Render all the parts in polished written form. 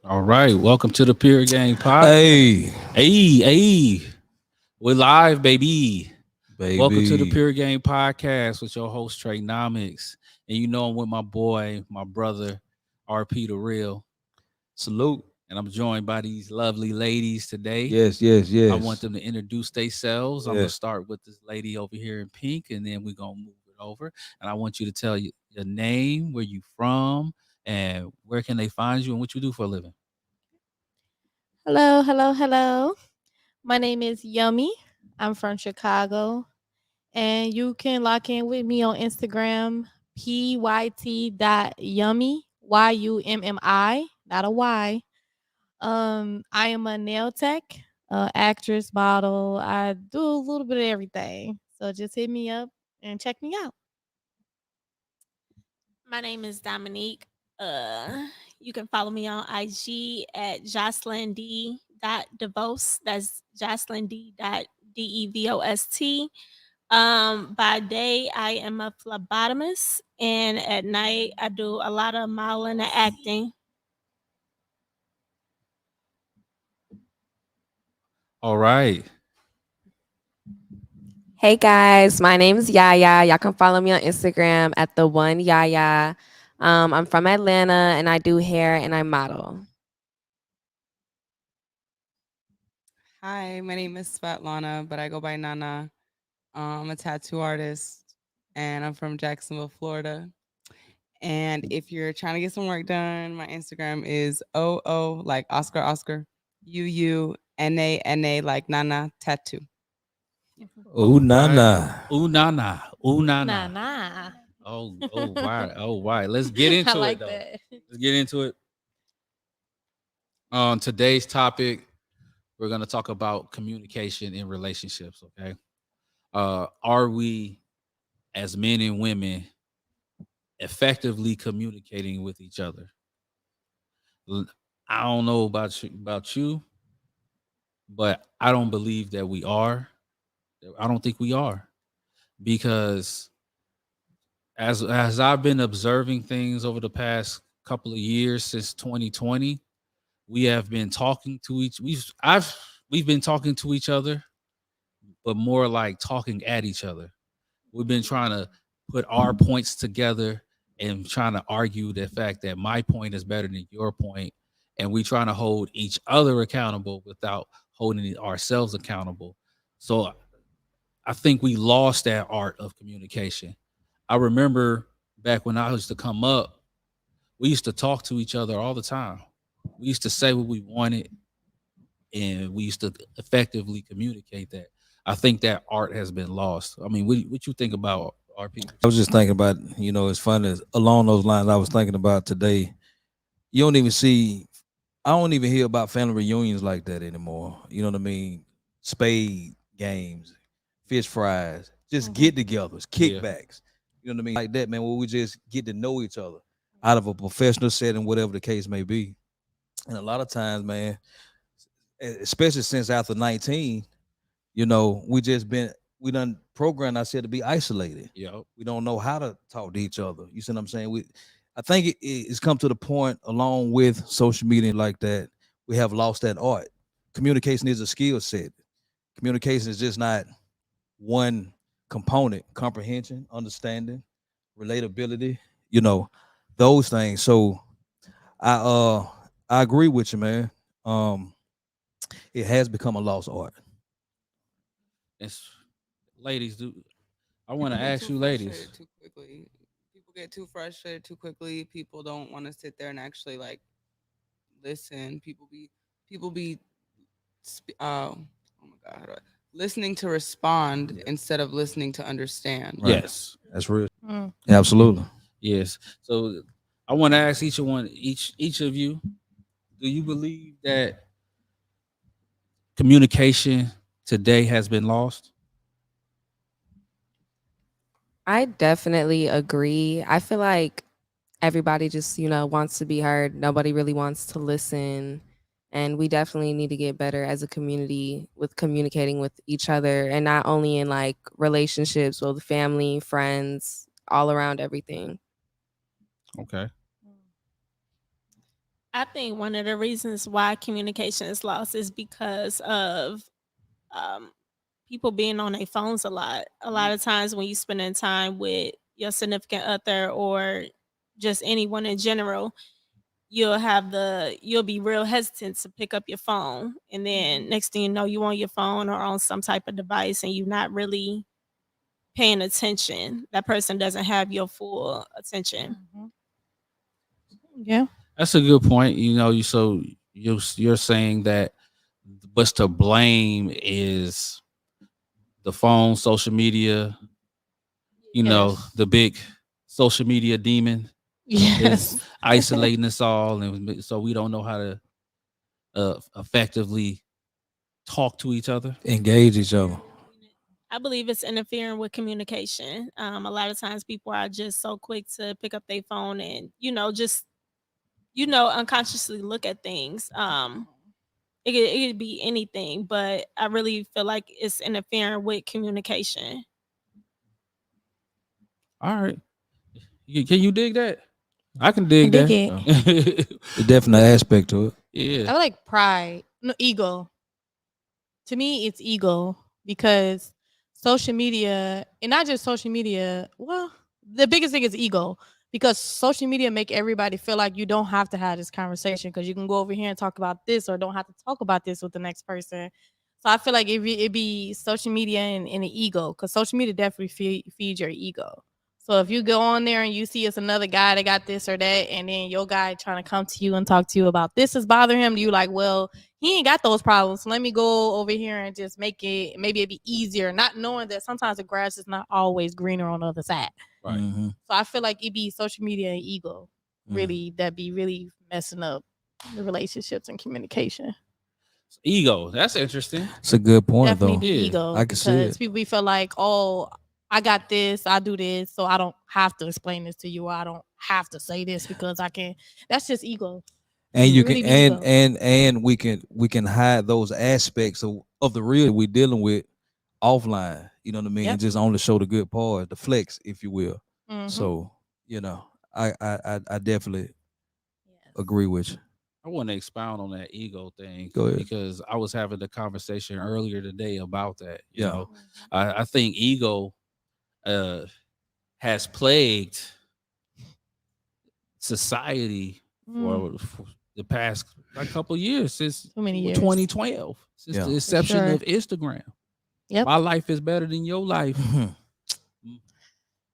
All right, welcome to the Peer Game Pod. Hey, Hey, we're live, baby. Welcome to the baby. Peer Game Podcast with your host Treynomics, and you know I'm with my boy, my brother, RP the Real, Salute. and I'm joined by these lovely ladies today. Yes, yes, yes. I want them to introduce themselves. I'm Yeah. gonna start with this lady over here in pink, and then we're gonna move it over. And I want you to tell you your name, where you from, and where can they find you, and what you do for a living. Hello. My name is Yummy. I'm from Chicago. And you can lock in with me on Instagram, pyt.yummy, YUMMI, not a Y. I am a nail tech, actress, model. I do a little bit of everything. So just hit me up and check me out. My name is Dominique. You can follow me on IG at Jocelyn D. Devos. That's Jocelyn D. Devost. By day, I am a phlebotomist, and at night, I do a lot of modeling and acting. All right. Hey guys, my name is Yaya. Y'all can follow me on Instagram at the one Yaya. I'm from Atlanta and I do hair and I model. Hi, my name is Svetlana, but I go by Nana. I'm a tattoo artist and I'm from Jacksonville, Florida. And if you're trying to get some work done, my Instagram is OO like Oscar, UUNANA like Nana Tattoo. Ooh, nana. Ooh, nana. Ooh, nana. Nah. Oh, why? Oh, why? Let's get into I like it, though. that. Let's get into it. On today's topic, we're going to talk about communication in relationships, okay? Are we, as men and women, effectively communicating with each other? I don't know about you, but I don't believe that we are. I don't think we are, because as I've been observing things over the past couple of years since 2020, we have been talking to we've been talking to each other, but more like talking at each other. We've been trying to put our points together and trying to argue the fact that my point is better than your point, and we trying to hold each other accountable without holding ourselves accountable. So I think we lost that art of communication. I remember back when I used to come up, we used to talk to each other all the time. We used to say what we wanted, and we used to effectively communicate that. I think that art has been lost. I mean, what you think about RP? I was just thinking about, it's funny. Along those lines, I was thinking about today. You don't even see, I don't even hear about family reunions like that anymore. You know what I mean? Spade games, fish fries, just get togethers, Yeah. kickbacks. You know what I mean? Like that, man, where we just get to know each other out of a professional setting, whatever the case may be. And a lot of times, man, especially since after 19, we done programmed ourselves to be isolated. Yep. We don't know how to talk to each other. You see what I'm saying? I think it's come to the point, along with social media like that, we have lost that art. Communication is a skill set. Communication is just not one component. Comprehension, understanding, relatability, those things. So I agree with you, man. It has become a lost art. It's ladies. I want to People get ask too you, frustrated ladies? too quickly. People get too frustrated too quickly. People don't want to sit there and actually like listen. People be oh my god, how do listening to respond instead of listening to understand. Right. Yes. That's real. Mm. Absolutely. Yes. So I want to ask each of you, do you believe that communication today has been lost? I definitely agree. I feel like everybody just, wants to be heard. Nobody really wants to listen. And we definitely need to get better as a community with communicating with each other, and not only in like relationships, with family, friends, all around everything. Okay. I think one of the reasons why communication is lost is because of um, people being on their phones a lot. A lot of times when you spending time with your significant other or just anyone in general, you'll be real hesitant to pick up your phone, and then next thing you know, you on your phone or on some type of device, and you're not really paying attention. That person doesn't have your full attention. Yeah. That's a good point. You're saying that what's to blame is the phone, social media, Yes. the big social media demon is Yes. isolating us all, and so we don't know how to effectively talk to each other. Engage each other. I believe it's interfering with communication. A lot of times people are just so quick to pick up their phone and, just, unconsciously look at things. It could be anything, but I really feel like it's interfering with communication. All right, can you dig that? I can I dig dig that. it. The definite aspect to it. I Yeah. feel like pride, no, ego. To me, it's ego because social media, and not just social media. Well, the biggest thing is ego because social media make everybody feel like you don't have to have this conversation because you can go over here and talk about this or don't have to talk about this with the next person. So I feel like it be social media and the ego because social media definitely feeds your ego. So if you go on there and you see it's another guy that got this or that, and then your guy trying to come to you and talk to you about this is bothering him, you like, well, he ain't got those problems. So let me go over here and just make it, maybe it'd be easier, not knowing that sometimes the grass is not always greener on the other side. Right. Mhm. So I feel like it be social media and ego really that be really messing up the relationships and communication. Ego. That's interesting. It's a good point Definitely though. be Yeah, ego I can see because it. people we feel like, oh, I got this, I do this, so I don't have to explain this to you. Or I don't have to say this because I can. That's just ego. And It you can really be and ego. and we can hide those aspects of the real we dealing with offline. You know what I mean? Yep. And just only show the good part, the flex, if you will. Mhm. So, I definitely Yes. agree with you. I want to expound on that ego thing Go ahead. because I was having a conversation earlier today about that. Yeah. I think ego uh, has plagued society for the past couple years since Too many years. 2012, since Yeah. the For inception sure. of Instagram. Yep. My life is better than your life.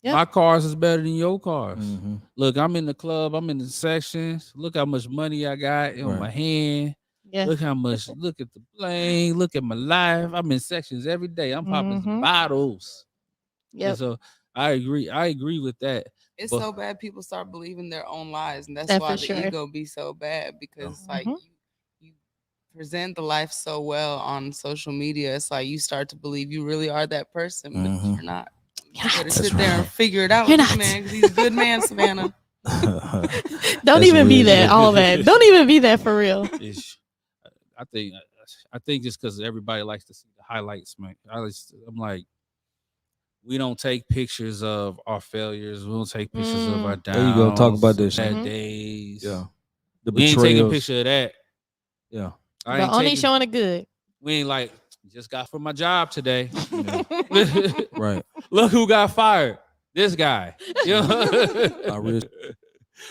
Yep. My cars is better than your cars. Mhm. Look, I'm in the club. I'm in the sections. Look how much money I got in Right. my hand. Yeah. Look how much. Look at the bling. Look at my life. I'm in sections every day. I'm popping some Mhm. bottles. And Yep. so I agree. I agree with that. It's But so bad people start believing their own lies, and that's That why for the sure. ego be so bad because it's like Mhm. you present the life so well on social media. It's like you start to believe you really are that person, but Mhm. you're not. You're You better not. sit That's there and right. figure it out You're with this not. man because he's a good man, Savannah. Don't That's even be real that. shit. All that. Don't even be that for real. it's, I think just because everybody likes to see the highlights, man. I'm like, we don't take pictures of our failures. We don't take pictures of our There you go. Talk about downs, this bad shit. days. Yeah. The We ain't taking a betrayals. picture of that. Yeah. I But ain't only taking. showing it good. We ain't like just got from my job today. Yeah. Right. Look who got fired. This guy. You I real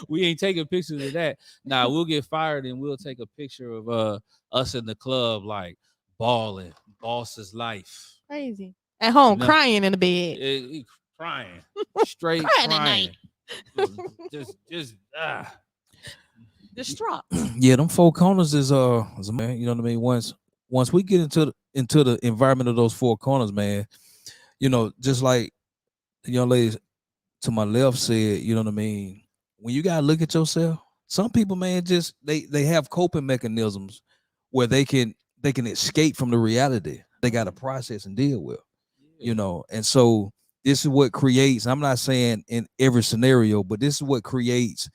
we ain't taking pictures of that. Nah, we'll get fired and we'll take a picture of us in the club like balling, boss's life. Crazy. At home, You know? crying in the bed. He crying, straight Crying at crying. night. Just Distraught. Yeah, them four corners is man, you know what I mean? Once we get into the environment of those four corners, man, just like the young lady to my left said, you know what I mean? When you gotta look at yourself, some people, man, just they have coping mechanisms where they can escape from the reality they gotta process and deal with. And so this is what creates, I'm not saying in every scenario, but this is what creates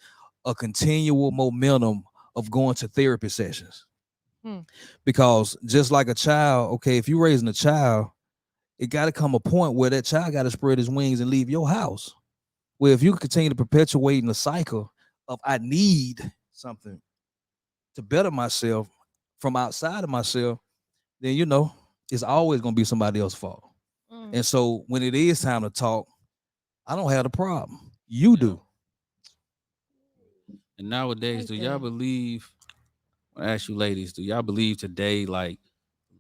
a continual momentum of going to therapy sessions. Hmm. Because just like a child, okay, if you're raising a child, it got to come a point where that child got to spread his wings and leave your house. Well, if you continue to perpetuate in the cycle of I need something to better myself from outside of myself, then it's always gonna be somebody else's fault. Mm. And so when it is time to talk, I don't have the problem. You do. And nowadays, Like do y'all that. believe? I ask you, ladies, do y'all believe today like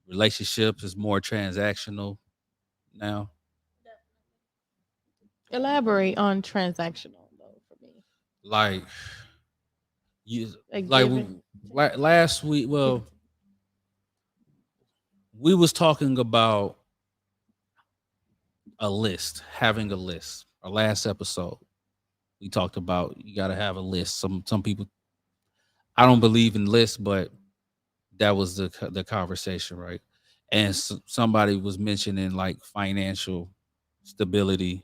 relationships is more transactional now? Elaborate on transactional though for me. Like you, Like like giving. last week. Well, we was talking about a list, having a list. Our last episode, we talked about you got to have a list. Some people, I don't believe in lists, but that was the conversation, right? And somebody was mentioning like financial stability,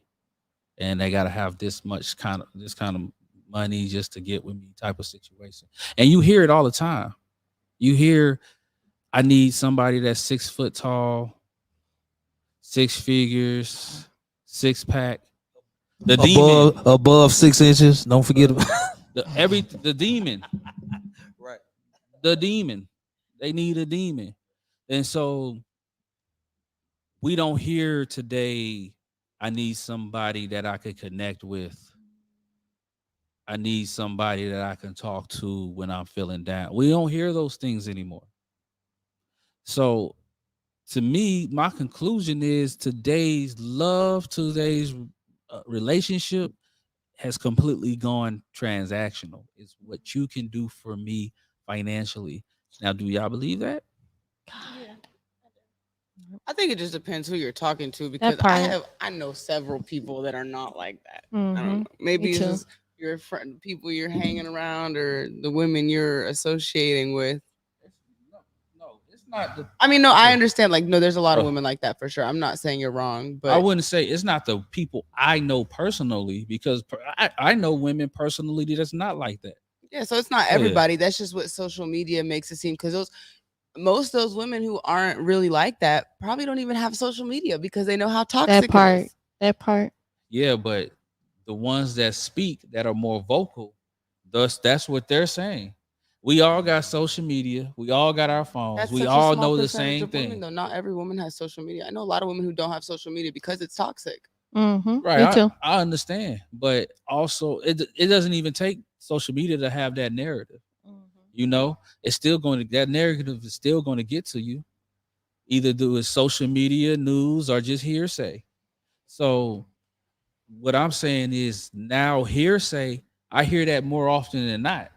and they got to have this kind of money just to get with me type of situation. And you hear it all the time. You hear, I need somebody that's 6 foot tall, 6 figures, 6 pack. The demon, Above 6 inches. Don't forget about the demon, right. the demon. They need a demon, and so we don't hear today. I need somebody that I could connect with. I need somebody that I can talk to when I'm feeling down. We don't hear those things anymore. So to me, my conclusion is today's relationship has completely gone transactional. It's what you can do for me financially. Now, do y'all believe that? I think it just depends who you're talking to, because That part. I know several people that are not like that. I Mm-hmm. don't know. Maybe Me it's too. just your friend, people you're hanging around, or the women you're associating with. No, no, it's not the. I mean, no, I Okay. understand. Like, no, there's a lot of Uh, women like that for sure. I'm not saying you're wrong, I but wouldn't say it's not the people I know personally because I know women personally that's not like that. yeah. So it's not Oh yeah, everybody. That's just what social media makes it seem. Because most of those women who aren't really like that probably don't even have social media, because they know how That toxic it part. is. That part. yeah, but the ones that speak that are more vocal, thus that's what they're saying. We all got social media. We all got our phones. That's We such a all small know the percentage same of women, thing. though. Not every woman has social media. I know a lot of women who don't have social media because it's toxic. Mm-hmm. Right. Me too. I understand. But also it doesn't even take social media to have that narrative. You know, it's still going to that narrative is still going to get to you. Either do it social media, news, or just hearsay. So what I'm saying is now hearsay, I hear that more often than not.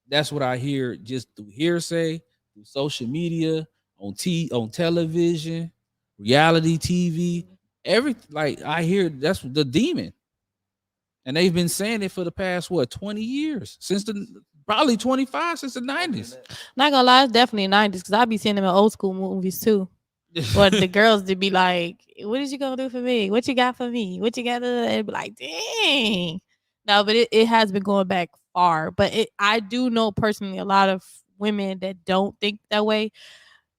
That's what I hear just through hearsay, through social media, on television, reality TV, every like I hear that's the demon. And they've been saying it for the past 20 years since the probably 25 since the 90s. Not gonna lie, it's definitely 90s because I be seeing them in old school movies too. Or the girls to be like, "What is you gonna do for me? What you got for me? What you got?" And be like, "Dang." No, but it has been going back far. But I do know personally a lot of women that don't think that way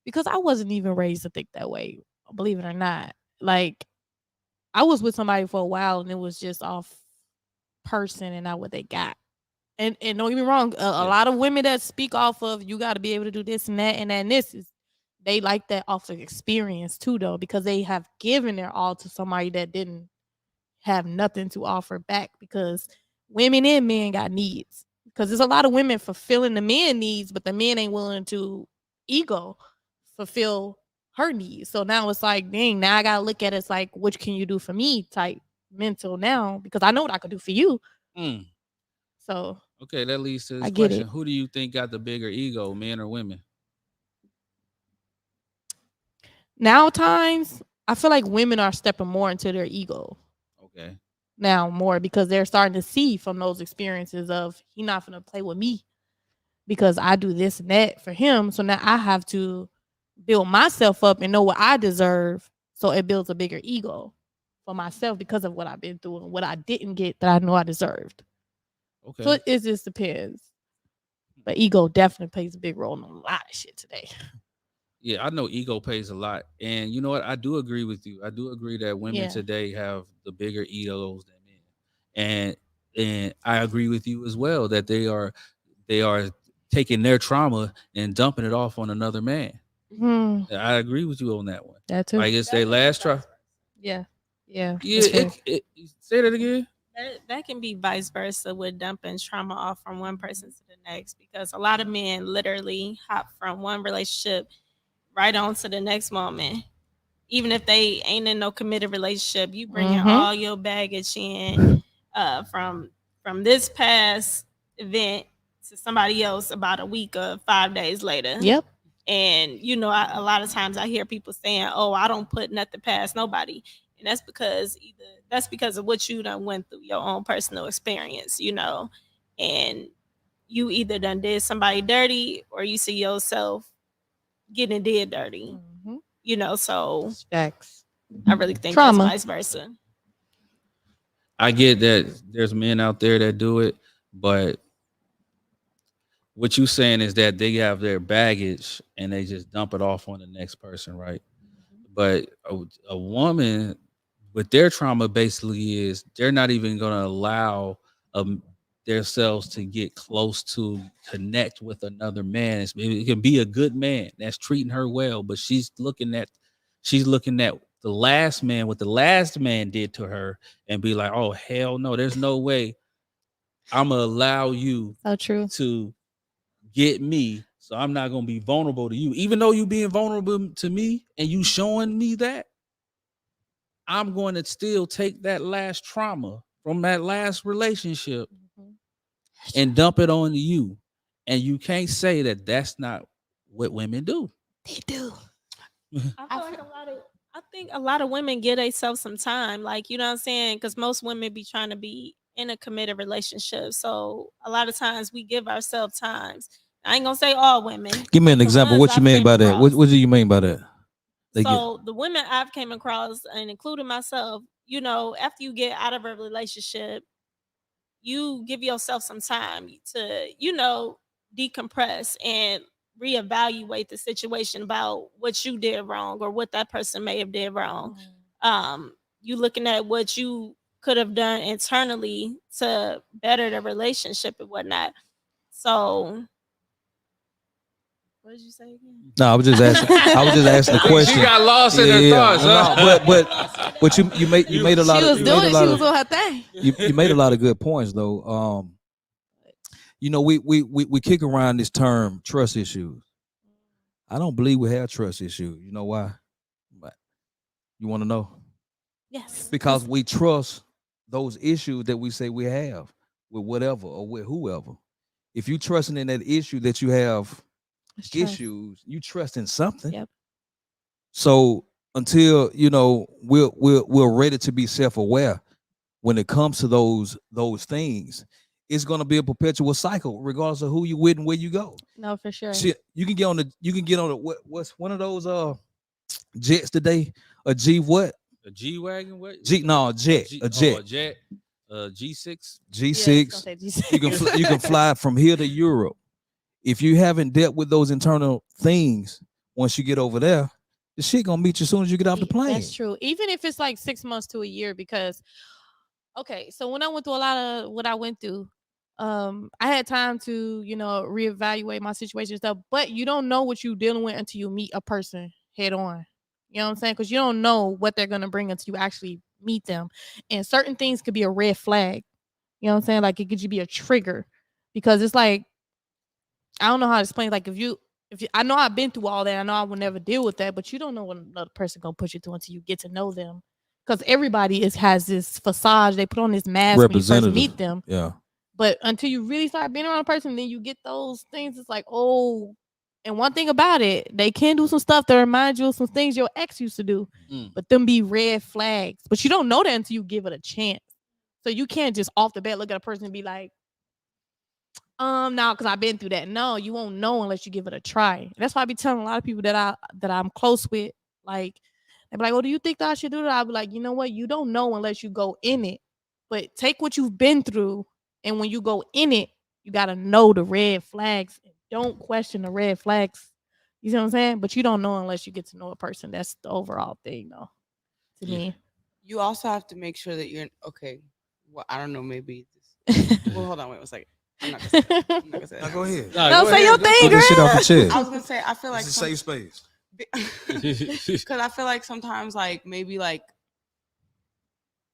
because I wasn't even raised to think that way. Believe it or not, like I was with somebody for a while and it was just off person and not what they got. And don't get me wrong, a Yeah. lot of women that speak off of you got to be able to do this and that and that and this is they like that off of experience too though because they have given their all to somebody that didn't have nothing to offer back because women and men got needs because there's a lot of women fulfilling the men needs but the men ain't willing to ego fulfill her needs. So now it's like, dang, now I gotta look at it as like, what can you do for me type mental now because I know what I could do for you. Mm. So Okay, that leads to I this get question. it. Who do you think got the bigger ego, men or women? Now times I feel like women are stepping more into their ego Okay. now more because they're starting to see from those experiences of he not gonna play with me because I do this and that for him. So now I have to build myself up and know what I deserve. So it builds a bigger ego for myself because of what I've been through and what I didn't get that I know I deserved. So Okay. it just depends. But ego definitely plays a big role in a lot of shit today. Yeah, I know ego pays a lot, and you know what? I do agree with you. I do agree that women Yeah. today have the bigger egos than men, and I agree with you as well that they are taking their trauma and dumping it off on another man. Hmm. I agree with you on that one. That too. Like it's their last try. Yeah. Yeah. Yeah, It's true. it say that again. That can be vice versa with dumping trauma off from one person to the next because a lot of men literally hop from one relationship right on to the next moment. Even if they ain't in no committed relationship, you bringing Mhm. all your baggage in from this past event to somebody else about a week or 5 days later. Yep. And a lot of times I hear people saying, "Oh, I don't put nothing past nobody," and that's because of what you done went through, your own personal experience, and you either done did somebody dirty or you see yourself getting did dirty, Mhm. So Facts. I really think Trauma. that's vice versa. I get that there's men out there that do it, but what you saying is that they have their baggage and they just dump it off on the next person, right? But a woman with their trauma basically is they're not even going to allow themselves to get close to connect with another man. It can be a good man that's treating her well, but she's looking at the last man, what the last man did to her, and be like, oh hell no, there's no way I'm gonna allow you So true. to get me. So I'm not gonna be vulnerable to you, even though you being vulnerable to me and you showing me that. I'm going to still take that last trauma from that last relationship Mhm. and dump it on you. And you can't say that that's not what women do. They do. I think a lot of women give themselves some time, like you know what I'm saying, because most women be trying to be in a committed relationship. So a lot of times we give ourselves times. I ain't gonna say all women. Give me an The example. ones What you I've mean came by that? What, across. what do you mean by that? They get So the women I've came across, and including myself, after you get out of a relationship, you give yourself some time to, decompress and reevaluate the situation about what you did wrong or what that person may have did wrong. You looking at what you could have done internally to better the relationship and whatnot. So what did you say again? no. I was just asking. I was just asking the question. She got lost in her thoughts. no, Huh? but you made a lot She of was you made doing a it. lot She of was on her thing. you made a lot of good points though. We kick around this term trust issues. I don't believe we have trust issues. You know why? But you want to know? Yes. Because we trust those issues that we say we have with whatever or with whoever. If you trusting in that issue that you have It's trust. issues, you trust in something. Yep. So until we're ready to be self-aware when it comes to those things, it's gonna be a perpetual cycle, regardless of who you with and where you go. No, for sure. Shit, you can get on the what's one of those jets today? A G what? A G wagon? What? Jet. Oh, A jet. a jet. G6. G6. You can fly from here to Europe. If you haven't dealt with those internal things, once you get over there, the shit gonna meet you as soon as you get off the plane. That's true. Even if it's like 6 months to a year, because okay, so when I went through a lot of what I went through, I had time to, reevaluate my situation and stuff. But you don't know what you're dealing with until you meet a person head on. You know what I'm saying? Because you don't know what they're gonna bring until you actually meet them. And certain things could be a red flag. You know what I'm saying? Like it could be a trigger. Because it's like, I don't know how to explain. Like if you I know I've been through all that, I know I will never deal with that, but you don't know what another person gonna put you through until you get to know them. Because everybody has this facade, they put on this mask when you first meet them. Yeah. But until you really start being around a person, then you get those things. It's like, oh, and one thing about it, they can do some stuff that remind you of some things your ex used to do, but them be red flags. But you don't know that until you give it a chance. So you can't just off the bat look at a person and be like, no, because I've been through that. No, you won't know unless you give it a try. That's why I be telling a lot of people that I'm close with. Like, they be like, "Oh, do you think that I should do that?" I'll be like, you know what? You don't know unless you go in it. But take what you've been through, and when you go in it, You gotta know the red flags. Don't question the red flags. You see what I'm saying? But you don't know unless you get to know a person. That's the overall thing, though. To Yeah. me. You also have to make sure that you're okay. Well, I don't know. Maybe this. Well, hold on. Wait 1 second. I'm not gonna say that. I'm not gonna say Now that. go ahead. Nah, Don't go say ahead, your go thing, Put girl. this shit off your chest. I was gonna say. I feel like It's a safe space. because I feel like sometimes like maybe like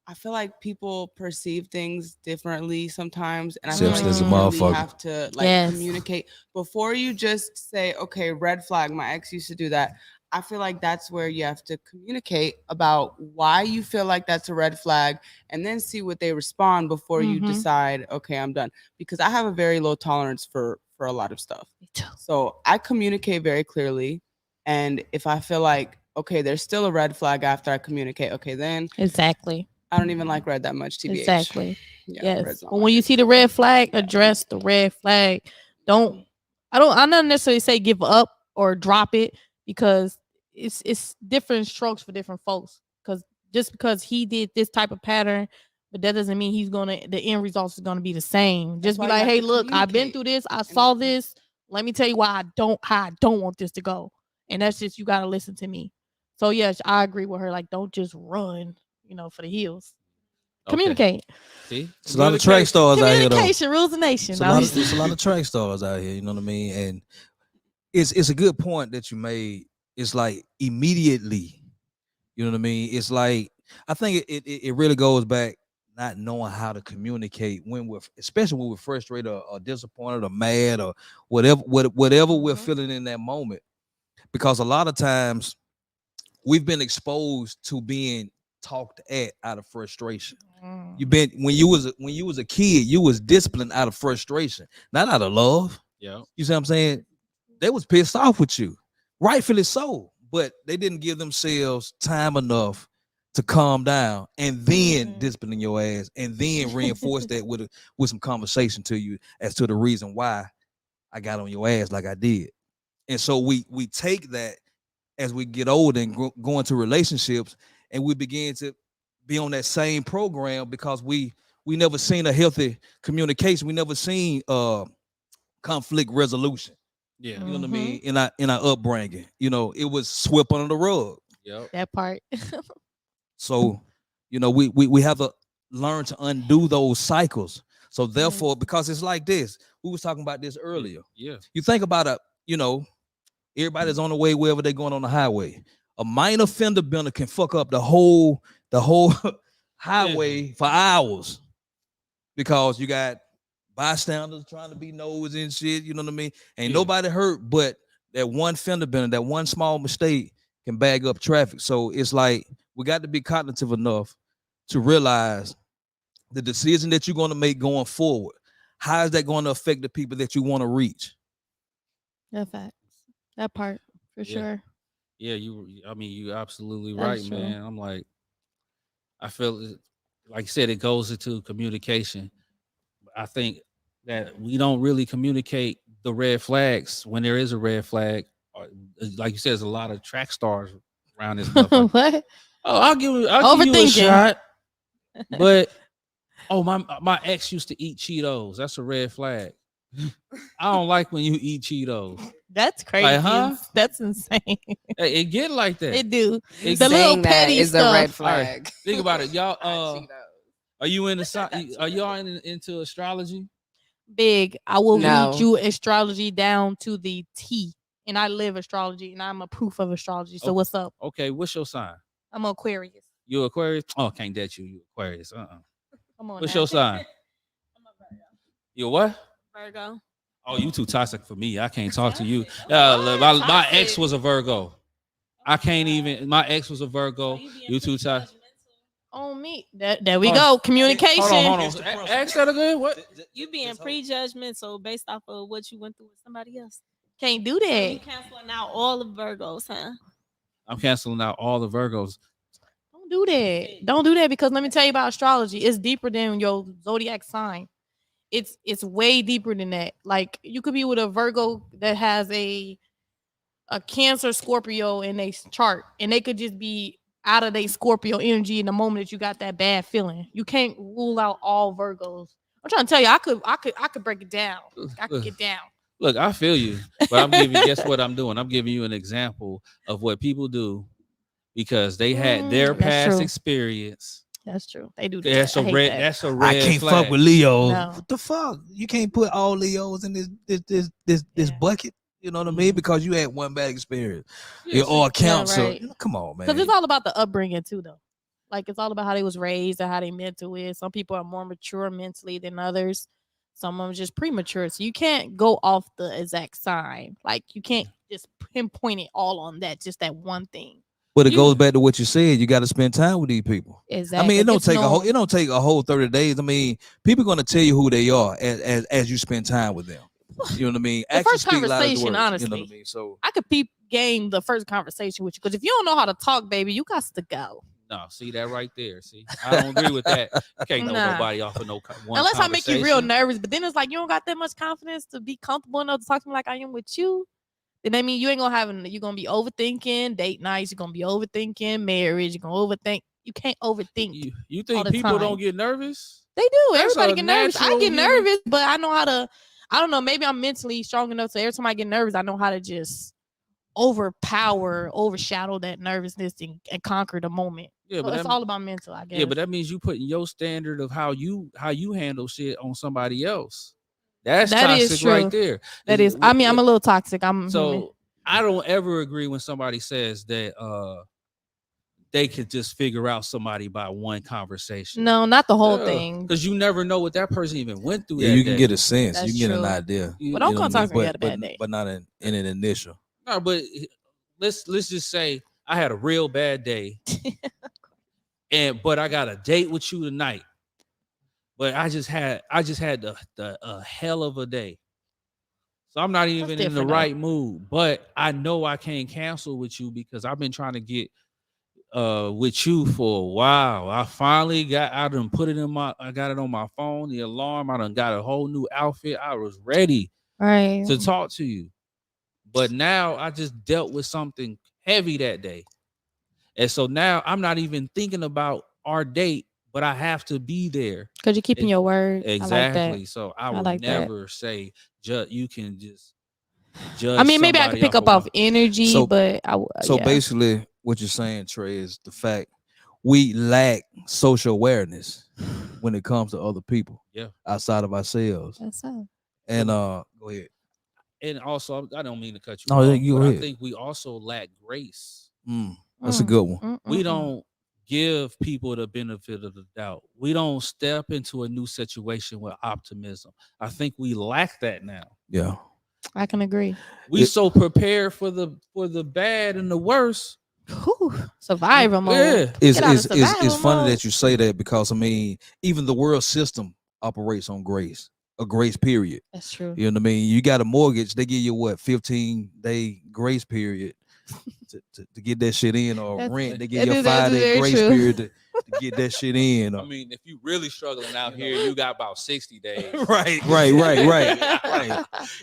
I feel like people perceive things differently sometimes, and I feel like Selfish as a you really motherfucker. have to like Yes. communicate before you just say, "Okay, red flag." My ex used to do that. I feel like that's where you have to communicate about why you feel like that's a red flag, and then see what they respond before you Mhm. decide, "Okay, I'm done." Because I have a very low tolerance for a lot of stuff, Me too. so I communicate very clearly, and if I feel like okay, there's still a red flag after I communicate, okay, then Exactly. I don't even like red that much, TBH. Exactly. Yeah, Yes. red's not But my when you favorite. see the red flag, address the red flag. Don't I don't necessarily say give up or drop it because it's different strokes for different folks. Because just because he did this type of pattern, but that doesn't mean the end results is gonna be the same. That's Just why be you like, have hey, to look, I've been communicate. through this, I And- saw this. Let me tell you why how I don't want this to go. And that's just you gotta listen to me. So yes, I agree with her. Like, don't just run, for the hills. Okay. Communicate. See, It's a lot of track stars out here though. Communication rules the nation. It's a lot of track stars out here. You know what I mean? And it's a good point that you made. It's like immediately. You know what I mean? It's like I think it really goes back not knowing how to communicate when especially when we're frustrated or disappointed or mad or whatever we're feeling in that moment. Because a lot of times we've been exposed to being talked at out of frustration. You've been when you was a kid, you was disciplined out of frustration, not out of love. Yeah. You see what I'm saying? They was pissed off with you, rightfully so, but they didn't give themselves time enough to calm down and then discipline your ass and then reinforce that with some conversation to you as to the reason why I got on your ass like I did. And so we take that as we get older and go into relationships, and we begin to be on that same program because we never seen a healthy communication. We never seen conflict resolution. Yeah. You know what I mean? In our upbringing, it was swept under the rug. Yep. That part. So, we have to learn to undo those cycles. So therefore, because it's like this, we was talking about this earlier. Yeah. You think about everybody's on the way wherever they're going on the highway. A minor fender bender can fuck up the whole highway for hours because you got bystanders trying to be nosy and shit. You know what I mean? Ain't nobody hurt, but that one fender bender, that one small mistake can bag up traffic. So it's like we got to be cognitive enough to realize the decision that you're going to make going forward. How is that going to affect the people that you want to reach? That facts. That part for sure. Yeah, you're absolutely That right, is true. man. I'm like, I feel like you said, it goes into communication. I think that we don't really communicate the red flags when there is a red flag. Or, like you said, there's a lot of track stars around this motherfucker. What? Oh, I'll give you a shot. But my ex used to eat Cheetos. That's a red flag. I don't like when you eat Cheetos. That's crazy. Like, huh? That's insane. It get like that. It do. It The little Saying that petty is stuff. a red All flag. right, think about it, y'all. Cheetos. Are you are y'all into astrology? Big. I will No. read you astrology down to the T. And I live astrology and I'm a proof of astrology. So Oh. what's up? Okay, what's your sign? I'm Aquarius. You Aquarius? Oh, can't that you Aquarius. Come on. What's now. your sign? You what? Virgo. Oh, you too toxic for me. I can't talk to you. My ex was a Virgo. I can't even. My ex was a Virgo. You too toxic. On me. There we go. Communication. Hold on. Ex that again? What? You being prejudgmental based off of what you went through with somebody else. Can't do So that. you canceling out all of Virgos, huh? I'm canceling out all the Virgos. Don't do that. Don't do that because let me tell you about astrology. It's deeper than your zodiac sign. It's way deeper than that. Like you could be with a Virgo that has a Cancer Scorpio in a chart, and they could just be out of their Scorpio energy in the moment that you got that bad feeling. You can't rule out all Virgos. I'm trying to tell you, I could break it down. I could get down. Look, I feel you, but I'm giving. Guess what I'm doing? I'm giving you an example of what people do because they had their That's past true. experience. That's true. They do that. That's a I hate red. that. That's a I red can't flag. fuck with Leos. No. What the fuck? You can't put all Leos in this Yeah. bucket. You know what I mean? Because you had one bad experience. Yeah, Or a Yeah, cancer. right. You know, come on, man. Because it's all about the upbringing too, though. Like it's all about how they was raised and how they mental is. Some people are more mature mentally than others. Some of them just premature. So you can't go off the exact sign. Like you can't just pinpoint it all on that, just that one thing. But it You- goes back to what you said. You got to spend time with these people. Exactly. I mean, it don't Get to take a know whole. 'em. It don't take a whole 30 days. I mean, people gonna tell you who they are as you spend time with them. You know what I mean? The Actions first speak louder than conversation, words. You know what honestly. I mean? So I could peep game the first conversation with you because if you don't know how to talk, baby, you got to go. No, see that right there. See, I don't agree with that. You can't know Nah. nobody off of one Unless I make you real conversation. nervous, but then it's like you don't got that much confidence to be comfortable enough to talk to me like I am with you. Then that mean you ain't gonna have you're gonna be overthinking date nights, you're gonna be overthinking marriage, you're gonna overthink. You can't overthink. You all think the people time. don't get nervous? They do. That's Everybody a get nervous. I natural get human- nervous, but I know how to. I don't know. Maybe I'm mentally strong enough so every time I get nervous, I know how to just overshadow that nervousness and conquer the moment. Yeah, So but it's that, all about mental, I guess. yeah, but that means you putting your standard of how you handle shit on somebody else. That's That is toxic right true. there. That is. I mean, I'm a little toxic. I'm human. So I don't ever agree when somebody says that they could just figure out somebody by one conversation. No, not the whole thing. Because you never know what that person even went through. yeah, that you can day. get a sense. That's you can get an true. idea. You- But don't you know come what I mean? talk to me. You had a bad day. But not in an initial. No, but let's just say I had a real bad day, but I got a date with you tonight. But I just had a hell of a day. So I'm not even in the different, though. right mood. But I know I can't cancel with you because I've been trying to get with you for a while. I done put it I got it on my phone, the alarm. I done got a whole new outfit. I was ready Right. to talk to you. But now I just dealt with something heavy that day. And so now I'm not even thinking about our date, but I have to be there. Because you're keeping your word. Exactly. I like that. So I would like that. never say you can just judge. I mean, maybe I could somebody pick up of off one- energy, So- but So yeah. basically, what you're saying, Trey, is the fact we lack social awareness when it comes to other people. Yeah. Outside of ourselves. That's all. And go ahead. And also, I don't mean to cut you No, off, you but go I ahead. think we also lack grace. That's a good one. We don't give people the benefit of the doubt. We don't step into a new situation with optimism. I think we lack that now. Yeah. I can agree. We so prepared for the bad and the worst. Whew, survivor mode. Yeah. It's Get out of it's survival funny mode. that you say that because I mean, even the world system operates on grace, a grace period. That's true. You know what I mean? You got a mortgage, they give you what 15-day grace period to get that shit in, or That's- rent, they give you a that's 5-day very grace true. period to get that shit in. I mean, if you really struggling out here, you got about 60 days. right.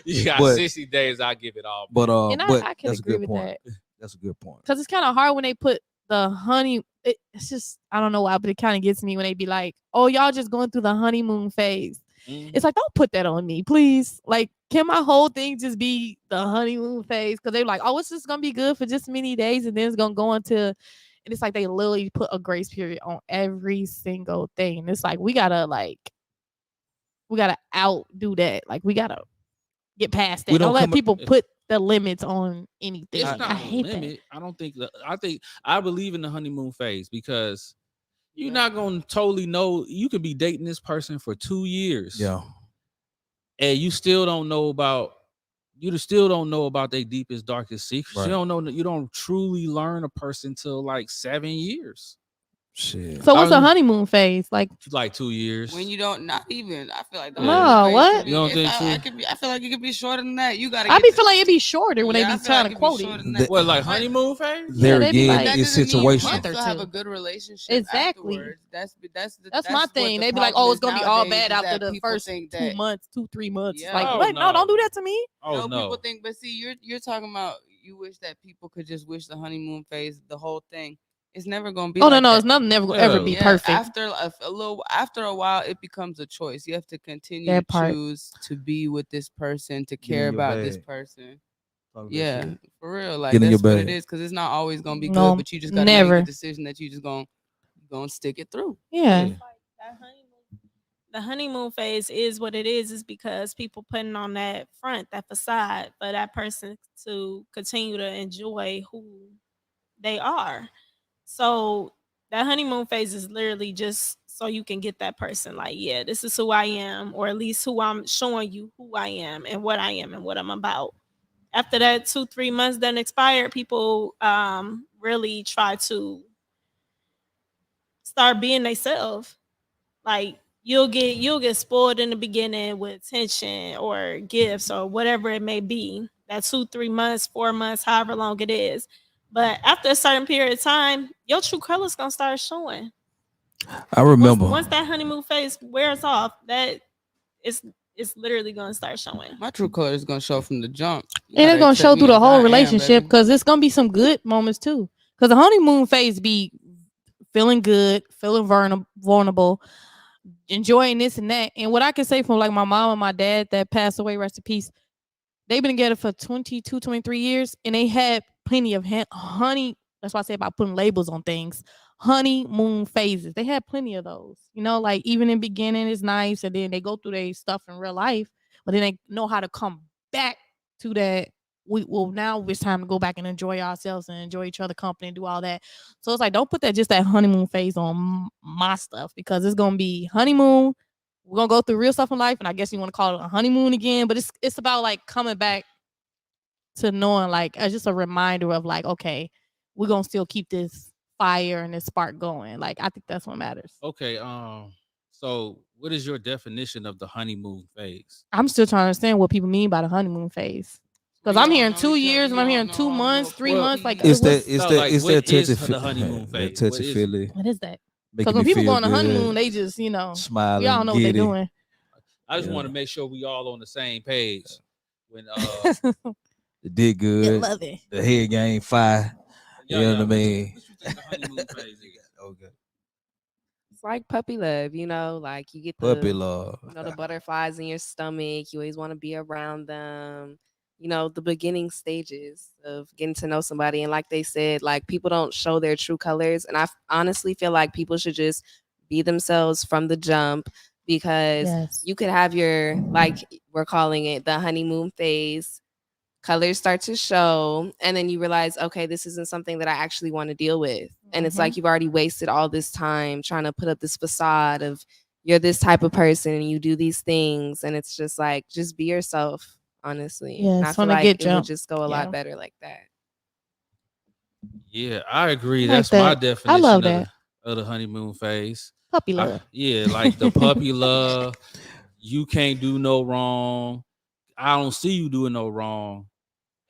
You got But- 60 days. I give it all. But And I can that's a agree good with point. that. That's a good point. Because it's kind of hard when they put the honey. It's just, I don't know why, but it kind of gets me when they be like, oh, y'all just going through the honeymoon phase. Mhm. It's like, don't put that on me, please. Like, can my whole thing just be the honeymoon phase? Because they're like, oh, it's just going to be good for just many days. And then it's going to go into, and it's like they literally put a grace period on every single thing. And it's like, we got to outdo that. Like, we got to get past that. We Don't don't let come- people put the limits on anything. It's not I a hate limit. I don't think that. I believe in the honeymoon phase because you're not gonna totally know. You could be dating this person for 2 years, Yeah. and you still don't know about. You still don't know about their deepest, darkest secrets. Right. You don't know. You don't truly learn a person till like 7 years, Shit. So what's I a was- honeymoon phase? Like, like 2 years. When you don't, not even. I feel like the No, honeymoon phase what? could be- You don't think I so? could be. I feel like it could be shorter than that. You gotta. I get be to- feeling it be shorter when Yeah, I they be feel trying like to it be quote shorter it. than that. What, like But- honeymoon phase? There they be again, like- that it's doesn't mean you situational. can't still have Or a two. good relationship. Exactly. Afterwards. That's my what thing. the They be like, problem oh, is it's gonna be all nowadays bad is after that the people first think 2 that- months, 2-3 months. Yeah. Like, Oh, what? No, no. don't do that to me. Oh no. People think, but see, you're talking about you wish that people could just wish the honeymoon phase, the whole thing. It's never gonna be. Oh like no, that. it's not never gonna ever be Yeah, perfect. after a while, it becomes a choice. You have to continue That to part. choose to be with this person, to Get in care your about this bag. person. Talk that Yeah, shit. for real. Like Get in your that's what it bag. is, because it's not always gonna be No, good, but you just gotta never. make the decision that you just gonna stick it through. Yeah. Yeah. The honeymoon phase is what it is because people putting on that front, that facade for that person to continue to enjoy who they are. So that honeymoon phase is literally just so you can get that person like, yeah, this is who I am, or at least who I'm showing you who I am and what I am and what I'm about. After that 2-3 months then expired, people really try to start being themselves. Like you'll get spoiled in the beginning with attention or gifts or whatever it may be. That 2-3 months, 4 months, however long it is. But after a certain period of time, your true colors gonna start showing. I remember. Once that honeymoon phase wears off, that it's literally gonna start showing. My true color is gonna show from the jump. You And it's gotta gonna accept show me through the as I whole am, relationship baby. because it's gonna be some good moments too. Because the honeymoon phase be feeling good, feeling vulnerable, enjoying this and that. And what I can say from like my mom and my dad that passed away, rest in peace, they've been together for 22, 23 years, and they had plenty of honey. That's why I say about putting labels on things. Honeymoon phases. They had plenty of those. You know, like even in the beginning, it's nice, and then they go through their stuff in real life, but then they know how to come back to that. Now it's time to go back and enjoy ourselves and enjoy each other company and do all that. So it's like, don't put that honeymoon phase on my stuff because it's gonna be honeymoon. We're gonna go through real stuff in life, and I guess you want to call it a honeymoon again, but it's about like coming back to knowing like as just a reminder of like, okay, we're gonna still keep this fire and this spark going. Like I think that's what matters. Okay. So what is your definition of the honeymoon phase? I'm still trying to understand what people mean by the honeymoon phase. Because I'm hearing 2 years and I'm hearing 2 months, 3 months. Like It's what's- that. It's No, that. like, It's what that touchy. is the honeymoon That phase? What touchy is it? feely. what is that? Making Because when you people feel go on a good, honeymoon, they just, smiling, we all know what they're giddy. doing. I just Yeah. want to make sure we all on the same page. When They did good. love it. The head game fire. You know what I mean? What you think the honeymoon phase is? Okay. It's like puppy love, like you get Puppy the love. the butterflies in your stomach. You always want to be around them. The beginning stages of getting to know somebody. And like they said, like people don't show their true colors. And honestly feel like people should just be themselves from the jump because Yes. you could have your, like we're calling it the honeymoon phase. Colors start to show, and then you realize, okay, this isn't something that I actually want to deal with. And it's like you've already wasted all this time trying to put up this facade of you're this type of person and you do these things. And it's just like, just be yourself, honestly. Yeah, And I it's feel when they like get it would jumped. just go a Yeah. lot better like that. Yeah, I agree. I like That's my that. definition I love of that. the honeymoon phase. Puppy love. Yeah, like the puppy love. You can't do no wrong. I don't see you doing no wrong.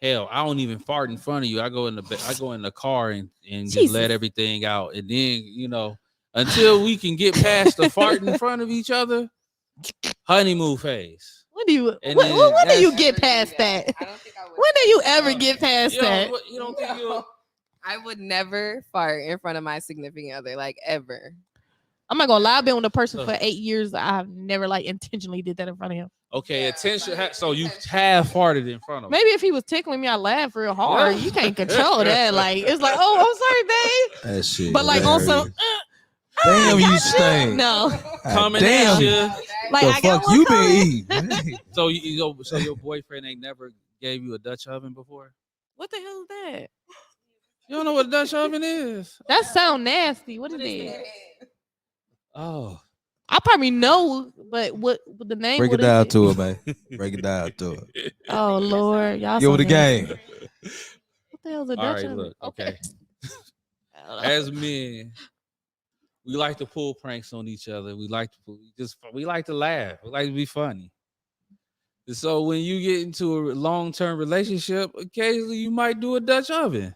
Hell, I don't even fart in front of you. I go in the car and just let Jesus. everything out. And then, until we can get past the fart in front of each other, honeymoon phase. When do you And when then do you that's- get past that? I don't think I would. When do you ever get past You that? don't think you I would never fart in front of my significant other, like ever. I'm not gonna lie, I've been with a person for 8 years. I've never like intentionally did that in front of him. okay? Attention. So you have farted in front of him. Maybe if he was tickling me, I laugh real hard. You can't control that. Like it's like, oh, I'm sorry, babe. That shit. But like on some, Damn, you stink. no, Coming damn. at you. like The I got fuck one you coming. been eating? So your boyfriend ain't never gave you a Dutch oven before? What the hell is that? You don't know what a Dutch oven is? That sound nasty. What is that? Oh, I probably know, but what the name? Break what it is down it? to it, man. Break it down to it. Oh Lord, y'all. Give so it a nasty. game. What the hell's a all Dutch right. oven? Look, okay. I don't know. As men, we like to pull pranks on each other. We like to laugh. We like to be funny. And so when you get into a long-term relationship, occasionally you might do a Dutch oven,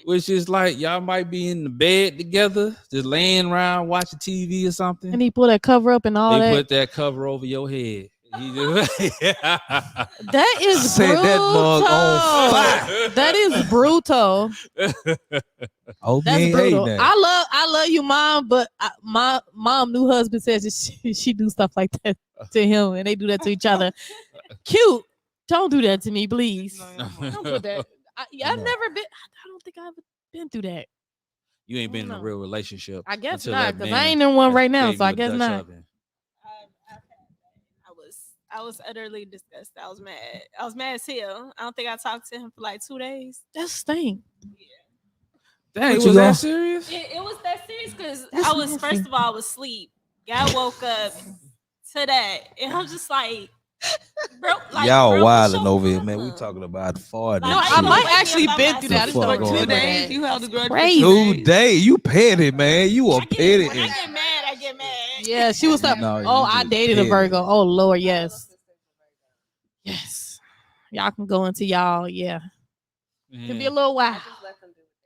which is like y'all might be in the bed together, just laying around watching TV or something. And he put that cover up and all They that. put that cover over your head He just, yeah. That is Set brutal. that mug on fire. That is brutal. Oh, That's man, brutal. hey, I love you, mom, but my mom new husband says that she do stuff like that to him, and they do that to each other. Cute. Don't do that to me, please. Don't put that. I've No. never been. I don't think I've been through that. You ain't been in a No. real relationship. I guess until not, that because man I ain't in one has right now, gave so you I a guess Dutch not. oven. I was utterly disgusted. I was mad as hell. I don't think I talked to him for like 2 days. That's stink. Dang, What was you that gon- serious? It was that serious because That's I was nasty. first of all I was asleep. Guy woke up to that, and I'm just like, bro, Y'all bro, what's wilding your over here, man. We problem? talking about farting. Like, No, how I you might gonna wake me actually up been out through my that. I sleep? just fuck don't going For 2 remember on? days, that. you held a grudge Crazy. for 2 2 days. days. You petty, man. You a I get, petty. when I get mad, I get mad. Yeah, she was like, No, oh, you I just dated a petty. Virgo. Oh, Lord, yes. Yes. Y'all can go into y'all. Yeah. Could be a little while.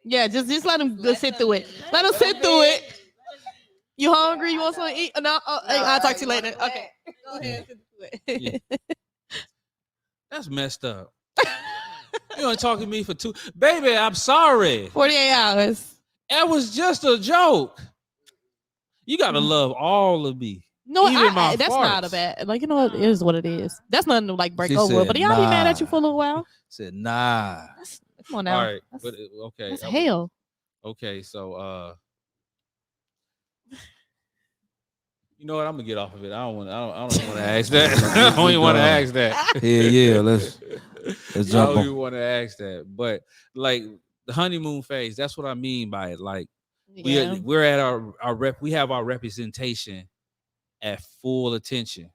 Yeah, just let them sit through it. Let them sit through it. You hungry? You want something to eat? No, I'll talk to you later. Okay. Go ahead. Sit through it. That's messed up. You ain't talking to me for 2, baby. I'm sorry. 48 hours. That was just a joke. You gotta love all of me. No, Even my that's not a farts. bad. Like, you know, it is what it is. That's nothing to like break She over with. But said, y'all be mad at you nah. for a little while. Said, nah. Come on now. All right, That's, but okay, that's hell. okay. So, you know what? I'm gonna get off of it. I don't want to ask that. I don't even want to ask that. Yeah, let's I jump don't on. even want to ask that. But like the honeymoon phase, that's what I mean by it. Like Yeah. we're at our rep. We have our representation at full attention.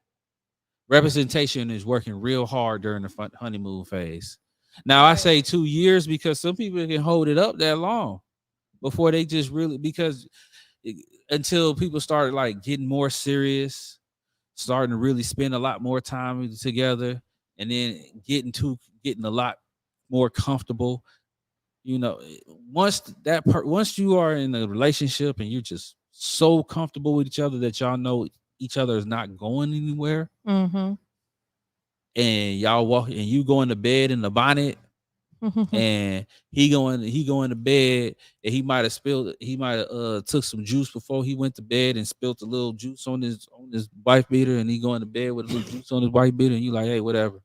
Representation is working real hard during the honeymoon phase. Now I say 2 years because some people can hold it up that long before they just really until people start like getting more serious, starting to really spend a lot more time together, and then getting a lot more comfortable. You know, once you are in a relationship and you're just so comfortable with each other that y'all know each other is not going anywhere, Mm-hmm. and y'all walk and you go into bed in the bonnet, and he going to bed, and he might have took some juice before he went to bed and spilled a little juice on his wife beater, and he going to bed with a little juice on his wife beater, and you like, hey, whatever.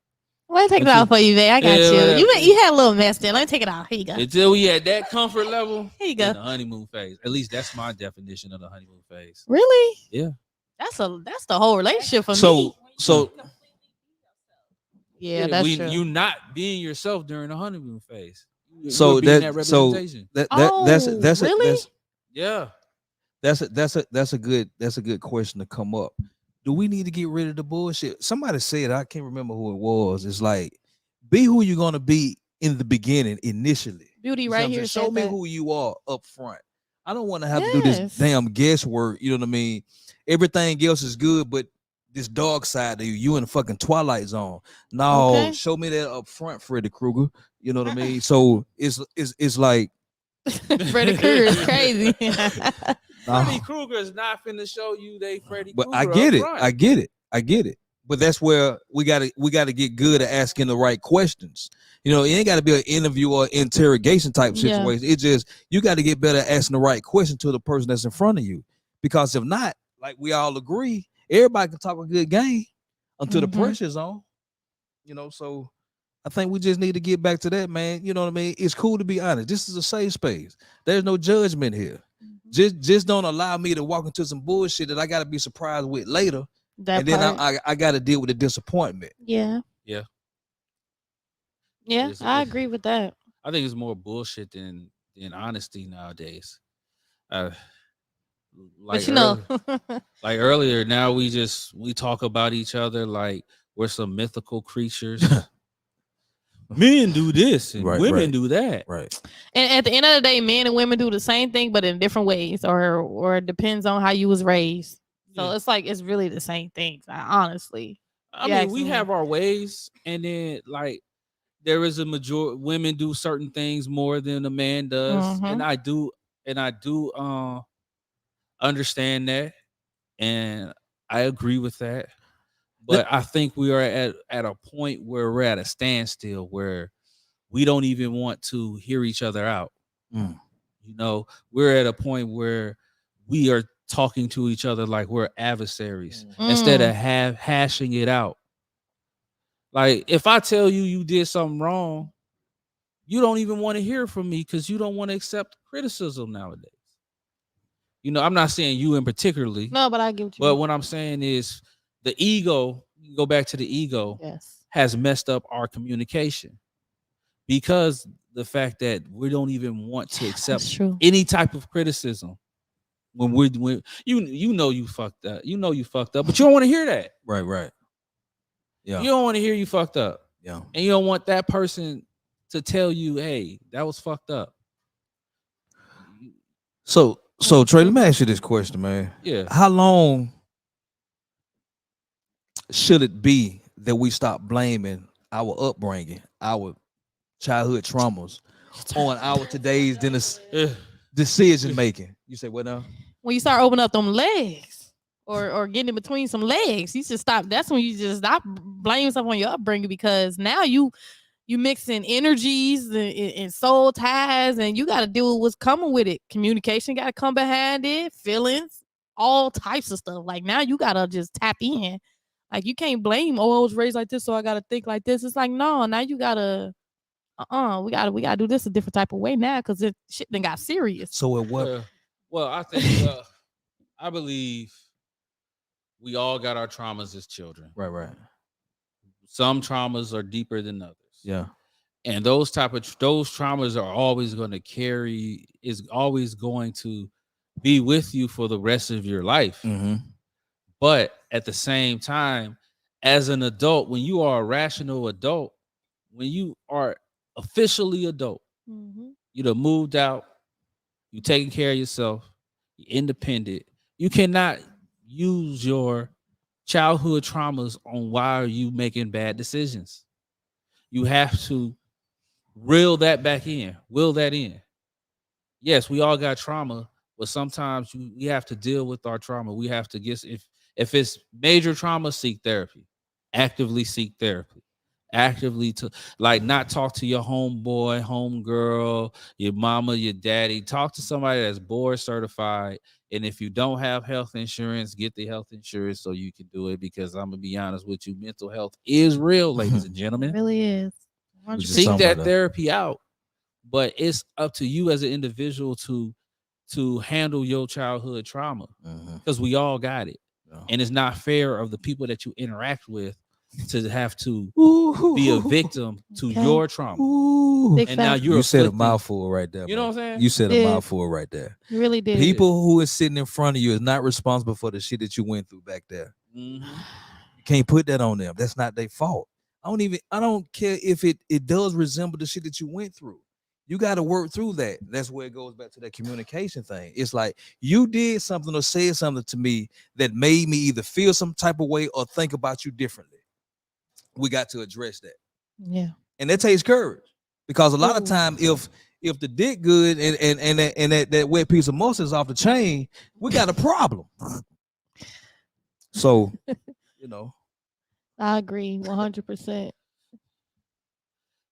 Let me take it Until- out for you, babe. I got Yeah, you. whatever. You had a little mess there. Let me take it out. Here you go. Until we at that comfort level, Here you in go. the honeymoon phase. At least that's my definition of the honeymoon phase. Really? Yeah. That's the whole relationship for me. So Yeah, that's true. You not being yourself during the honeymoon phase. So You're being that representation. that's really? Yeah. that's a good question to come up. Do we need to get rid of the bullshit? Somebody said, I can't remember who it was. It's like, be who you're gonna be in the beginning initially. Beauty You see right what I'm here. saying? Show said me that. who you are up front. I don't want to have to do this Yes. damn guesswork. You know what I mean? Everything else is good, but this dark side of you in the fucking twilight zone. No, Okay. show me that up front, Freddy Krueger. You know what I mean? So it's like Freddy Krueger is crazy. Freddy Krueger is not finna show you they Freddy But Krueger. I get up it. front. I get it. But that's where we gotta get good at asking the right questions. You know, it ain't gotta be an interview or interrogation type Yeah. situation. It just you gotta get better at asking the right question to the person that's in front of you. Because if not, like we all agree, everybody can talk a good game until the pressure's on. You know, so I think we just need to get back to that, man. You know what I mean? It's cool to be honest. This is a safe space. There's no judgment here. Just don't allow me to walk into some bullshit that I gotta be surprised with later. That And then part. I got to deal with the disappointment. Yeah. Yeah. Yeah, I agree with that. I think it's more bullshit than honesty nowadays. Like But you know, like earlier, now we talk about each other like we're some mythical creatures. Men do this and women do that. Right. and at the end of the day, men and women do the same thing, but in different ways, or it depends on how you was raised. So Yeah. it's like it's really the same things. Honestly, I You mean, ask we me. have our ways, and then like there is a majority women do certain things more than a man does, Mhm. and I do understand that, and I agree with that. But I think we are at a point where we're at a standstill where we don't even want to hear each other out. Mm. You know, we're at a point where we are talking to each other like we're adversaries instead of hashing it out. Like if I tell you you did something wrong, you don't even want to hear from me because you don't want to accept criticism nowadays. You know, I'm not saying you in particularly. No, but I get what you But mean. what I'm saying is the ego, go back to the ego, Yes. has messed up our communication because the fact that we don't even want to accept That's true. any type of criticism when you know you fucked up. You know you fucked up, but you don't want to hear that. Right. Yeah. You don't want to hear you fucked up. Yeah. And you don't want that person to tell you, hey, that was fucked up. So Trey, let me ask you this question, man. Yeah. How long should it be that we stop blaming our upbringing, our childhood traumas on our today's decision making? You say what now? When you start opening up them legs or getting in between some legs, you should stop. That's when you just stop blaming stuff on your upbringing, because now you mixing energies and soul ties, and you got to deal with what's coming with it. Communication got to come behind it, feelings, all types of stuff. Like now you got to just tap in. Like you can't blame, oh, I was raised like this, so I got to think like this. It's like, no, now you got to, we got to do this a different type of way now, because it shit then got serious. So at what? Well, I think I believe we all got our traumas as children. Right. Some traumas are deeper than others. Yeah. And those traumas are always going to be with you for the rest of your life. Mm-hmm. But at the same time, as an adult, when you are a rational adult, when you are officially adult, you done moved out, you taking care of yourself, you're independent, you cannot use your childhood traumas on why are you making bad decisions. You have to will that in. Yes, we all got trauma, but sometimes we have to deal with our trauma. We have to if it's major trauma, seek therapy. Actively seek therapy. Actively to not talk to your homeboy, homegirl, your mama, your daddy. Talk to somebody that's board certified. And if you don't have health insurance, get the health insurance so you can do it. Because I'm gonna be honest with you, mental health is real, ladies and gentlemen. It really is. Seek that therapy out. But it's up to you as an individual to handle your childhood trauma, because we all got it. And it's not fair of the people that you interact with to have to be a victim to your trauma. And now you said a mouthful right there. You know what I'm saying? You said a mouthful right there. You really did. People who is sitting in front of you is not responsible for the shit that you went through back there. Mm-hmm. You can't put that on them. That's not their fault. I don't care if it does resemble the shit that you went through. You got to work through that. That's where it goes back to that communication thing. It's like you did something or said something to me that made me either feel some type of way or think about you differently. We got to address that. Yeah. And that takes courage, because a lot of time if the dick good and that wet piece of muscle is off the chain, we got a problem. So, I agree 100%.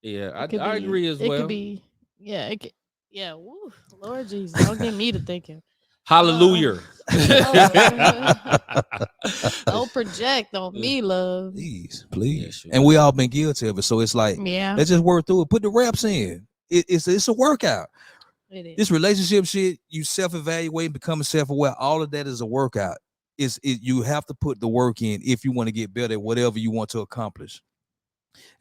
Yeah, I agree as well. It could be, yeah. Woo, Lord Jesus, don't get me to thinking. Hallelujah. Don't project on me, love. Please. Yeah, sure. And And we all been guilty of it. So it's like, let's just work through it. Put the reps in. It's a workout. It is. This relationship shit, you self-evaluate, becoming self-aware, all of that is a workout. You have to put the work in if you want to get better at whatever you want to accomplish,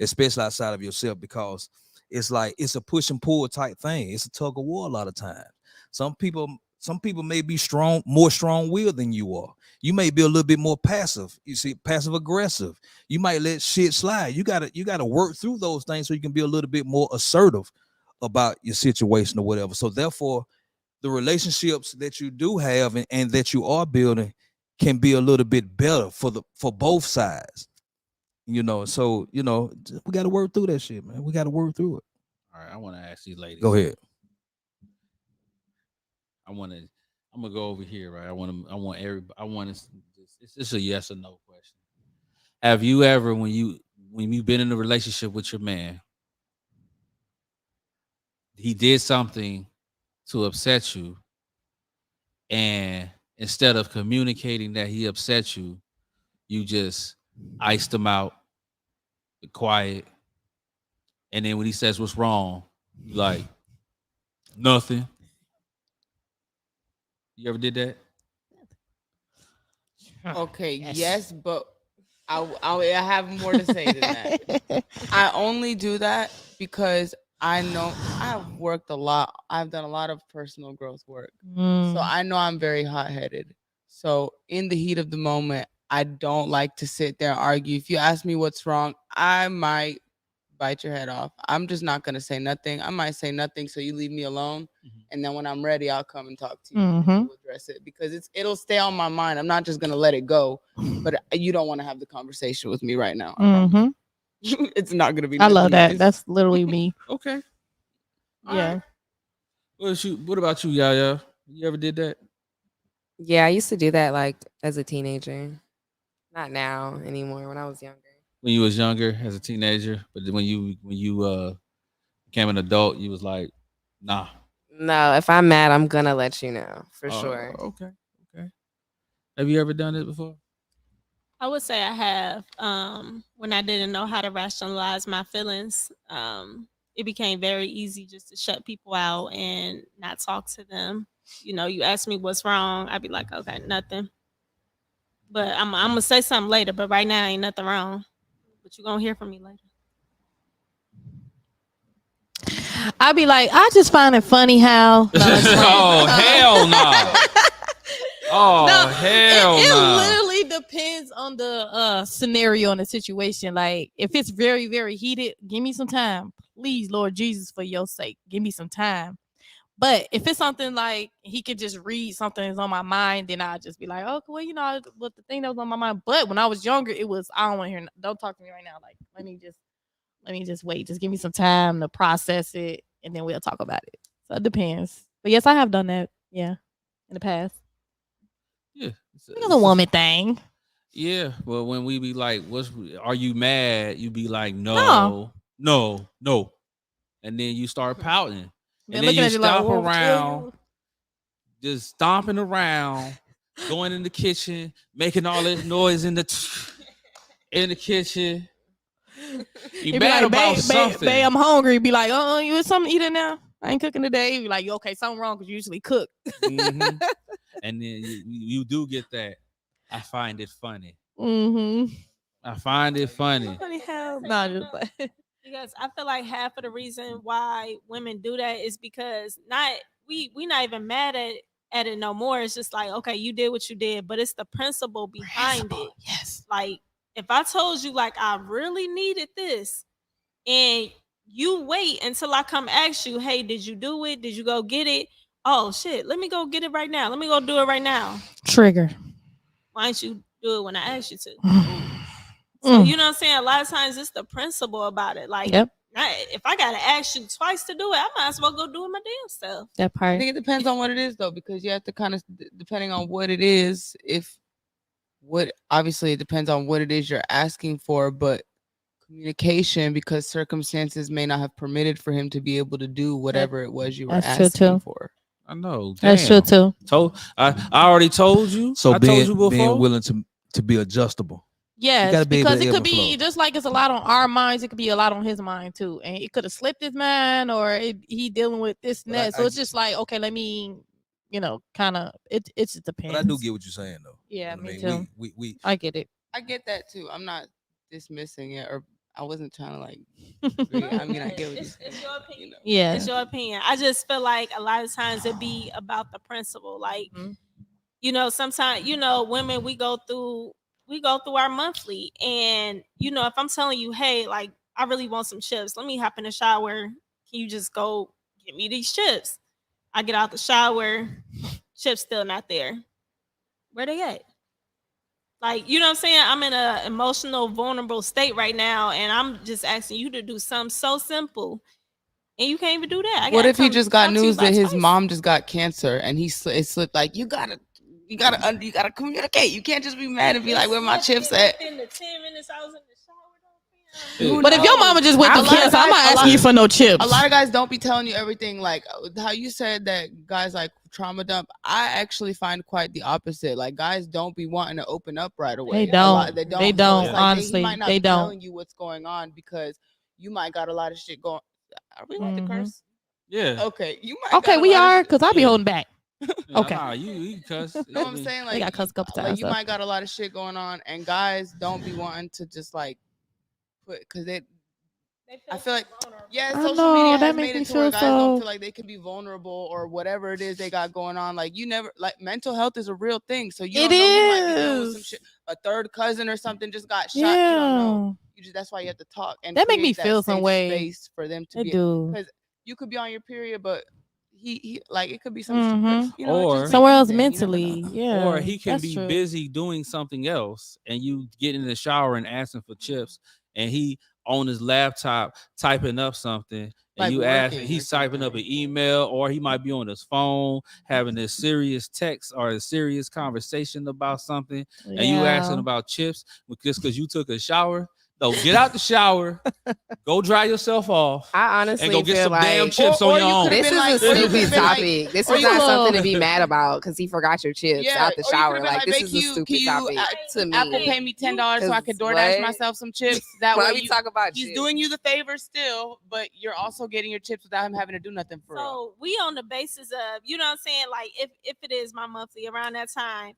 especially outside of yourself, because it's like it's a push and pull type thing. It's a tug of war a lot of times. Some people may be more strong-willed than you are. You may be a little bit more passive. You see, passive aggressive. You might let shit slide. You gotta work through those things so you can be a little bit more assertive about your situation or whatever. So therefore, the relationships that you do have and that you are building can be a little bit better for both sides. So we got to work through that shit, man. We got to work through it. All right, I want to ask these ladies. Go ahead. I'm gonna go over here, right? It's just a yes or no question. Have you ever, when you've been in a relationship with your man, he did something to upset you, and instead of communicating that he upset you, you just iced him out, be quiet, and then when he says what's wrong, you like nothing. You ever did that? Okay, yes, but I have more to say than that. I only do that because I know I've worked a lot. I've done a lot of personal growth work. So I know I'm very hot-headed. So in the heat of the moment, I don't like to sit there and argue. If you ask me what's wrong, I might bite your head off. I'm just not going to say nothing. I might say nothing so you leave me alone. And then when I'm ready, I'll come and talk to you and we'll address it because it'll stay on my mind. I'm not just going to let it go, but you don't want to have the conversation with me right now. It's not going to be I love that. nice. That's literally me. Okay. Yeah. What about you, Yaya? You ever did that? Yeah, I used to do that like as a teenager. Not now anymore. When I was younger. When you was younger, as a teenager, but then when you became an adult, you was like, nah. No, if I'm mad, I'm gonna let you know for sure. Okay. Have you ever done it before? I would say I have. When I didn't know how to rationalize my feelings, it became very easy just to shut people out and not talk to them. You know, you ask me what's wrong, I'd be like, okay, nothing. But I'm gonna say something later. But right now, ain't nothing wrong. But you gonna hear from me later. I'd be like, I just find it funny how. Oh hell no! Oh No, hell it no! literally depends on the scenario and the situation. Like if it's very, very heated, give me some time. Please, Lord Jesus, for your sake, give me some time. But if it's something like he could just read something that's on my mind, then I'll just be like, oh, well, you know what the thing that was on my mind. But when I was younger, it was I don't want to hear. Don't talk to me right now. Like let me just wait. Just give me some time to process it, and then we'll talk about it. So it depends. But yes, I have done that. Yeah, in the past. Yeah, It's a woman thing. Yeah, well, when we be like, are you mad?" You be like, no, and then you start pouting, and then you stomp around, just stomping around, going in the kitchen, making all this noise in the kitchen. You mad about something? Babe, I'm hungry. Be like, you want something to eat it now? I ain't cooking today. Be like, okay, something wrong because you usually cook. And then you do get that. I find it funny. I find it funny. Funny how? No, just like. Because I feel like half of the reason why women do that is because we not even mad at it no more. It's just like, okay, you did what you did, but it's the principle behind it. Yes. Like if I told you like I really needed this and you wait until I come ask you, hey, did you do it? Did you go get it? Oh shit, let me go get it right now. Let me go do it right now. Trigger. Why don't you do it when I ask you to? So you know what I'm saying? A lot of times it's the principle about it. Like if I gotta ask you twice to do it, I might as well go do it my damn self. That part. I think it depends on what it is though, because you have to kind of depending on what it is. Obviously it depends on what it is you're asking for, but communication, because circumstances may not have permitted for him to be able to do whatever it was you were asking for. I know. That's true too. I already told you. So I told you before. Being willing to be adjustable. Yes, because it could be just like it's a lot on our minds. It could be a lot on his mind too, and it could have slipped his mind, or he dealing with this and that. So it's just like, okay, let me, kind of. It just depends. But I do get what you're saying though. Yeah, me too. We I get it. I get that too. I'm not dismissing it, or I wasn't trying to like. I mean, I get what you're saying. It's your opinion. Yeah, it's your opinion. I just feel like a lot of times it be about the principle. Like, sometimes women we go through our monthly, and if I'm telling you, hey, like I really want some chips, let me hop in the shower, can you just go get me these chips? I get out the shower, chips still not there. Where they at? Like, you know what I'm saying? I'm in an emotional, vulnerable state right now, and I'm just asking you to do something so simple, and you can't even do that. What if he just got news that his mom just got cancer, and it slipped like, you gotta you gotta communicate. You can't just be mad and be like, where my chips at? Within the 10 minutes I was in the shower. But if your mama just went to kiss, I'm not asking you for no chips. A lot of guys don't be telling you everything. Like how you said that guys like trauma dump. I actually find quite the opposite. Like guys don't be wanting to open up right away. They don't. They don't. They don't. So like honestly, he might not they be don't. telling you what's going on because you might got a lot of shit going. Are we allowed to curse? Yeah. Okay. You might. Okay, got a we lot of are shit- because I be holding back. Okay. Nah, you cuss. You know what I'm saying? Like, got cussed a couple like times, you so. might got a lot of shit going on, and guys don't be wanting to just like put because I feel like social media has made it to where guys don't feel like they can be vulnerable or whatever it is they got going on. Like you never like mental health is a real thing, so you don't know you might be dealing with some shit. A third cousin or something just got shot. Yeah. You don't know. That's why you have to talk and That make me create feel some safe way. space for them to They be do. because you could be on your period, but he like it could be some shit, you know, Or it just somewhere else anything, you never mentally. know. Yeah. Or he can that's be true. busy doing something else, and you get in the shower and asking for chips, and he on his laptop typing up something, and Like you ask, working or he's typing up something. an email, or he might be on his phone having a serious text or a serious conversation about something, and you asking about chips just because you took a shower. No, get out the shower, go dry yourself off, I honestly and go get feel some damn like chips on or your you own. could've this been is like- a or you stupid could've been like- topic. This or is you not could've- something to be mad about because he forgot your chips out the or you shower. could've been Like this babe, is a stupid can you topic to me. Apple pay me $10 so I could DoorDash what? myself some chips. That Why way we talk about he's chips? doing you the favor still, but you're also getting your chips without him having to do nothing for real. So we on the basis of, you know what I'm saying? Like if it is my monthly around that time,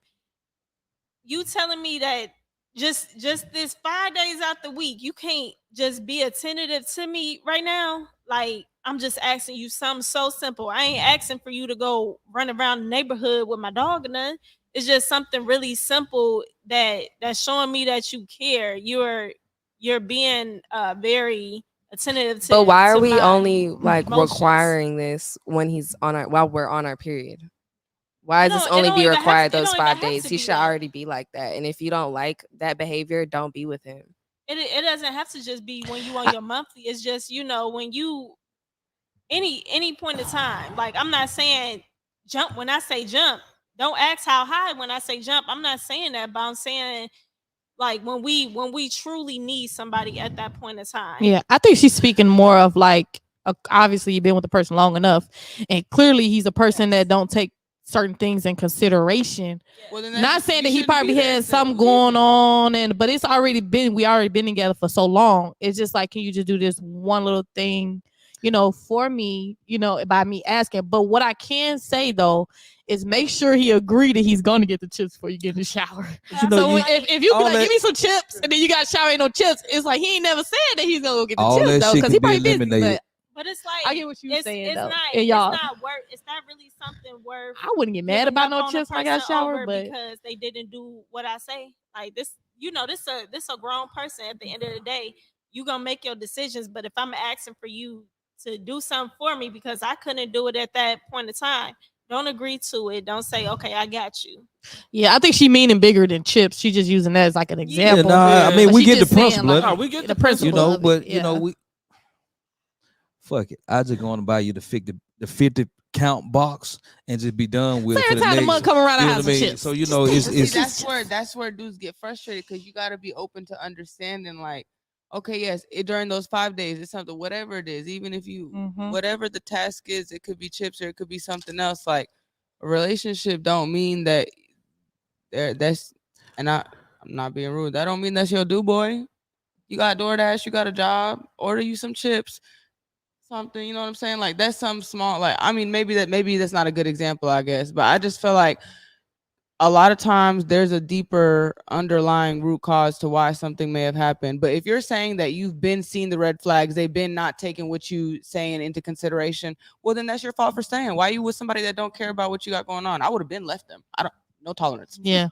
you telling me that just this 5 days out the week, you can't just be attentive to me right now? Like I'm just asking you something so simple. I ain't asking for you to go run around the neighborhood with my dog or nothing. It's just something really simple that's showing me that you care. You're being very attentive to. But why are to we my only like emotions. requiring this when he's on our while we're on our period? Why It does this don't- it only don't be even have required to- it those don't even 5 have days? to He be should that. already be like that. And if you don't like that behavior, don't be with him. It doesn't have to just be when you on your monthly. It's just, you know, when you any point of time. Like I'm not saying jump when I say jump. Don't ask how high when I say jump. I'm not saying that, but I'm saying like when we truly need somebody at that point of time. Yeah, I think she's speaking more of like obviously you've been with the person long enough, and clearly he's a person that don't take certain things in consideration. Well, then Not saying that he shouldn't be probably there, has so something leave going it. on, but it's already been we already been together for so long. It's just like, can you just do this one little thing, for me, by me asking. But what I can say though is make sure he agree that he's gonna get the chips before you get in the shower. So if you be like, give me some chips, and then you got shower ain't no chips, it's like he ain't never said that he's gonna go get the All chips that though, shit because can he be probably busy. eliminated. But it's like I get what you're saying it's though. not And y'all, it's not worth. It's not really something worth. I wouldn't get mad giving about up no on a chips when I got person shower, over but because they didn't do what I say. Like this, this a grown person. At the end of the day, you gonna make your decisions. But if I'm asking for you to do something for me because I couldn't do it at that point in time, don't agree to it. Don't say, okay, I got you. yeah, I think she meaning bigger than chips. She just using that as like an example. I mean, But we she get the just saying, principle. like, No, we get the principle. of it, we fuck it. I just going to buy you the 50 count box and just be done with So it for every the time the next. month come around, I you know have what some I mean? chips. So See, it's that's where dudes get frustrated because you got to be open to understanding. Like, okay, yes, during those 5 days, it's something, whatever it is, even if you, whatever the task is, it could be chips or it could be something else. Like, a relationship don't mean that that's, and I'm not being rude. That don't mean that's your do boy. You got DoorDash, you got a job, order you some chips, something. You know what I'm saying? Like that's something small. Like I mean, maybe that's not a good example, I guess. But I just feel like a lot of times there's a deeper underlying root cause to why something may have happened. But if you're saying that you've been seeing the red flags, they've been not taking what you saying into consideration, well then that's your fault for staying. Why are you with somebody that don't care about what you got going on? I would have been left them. No tolerance. Yeah.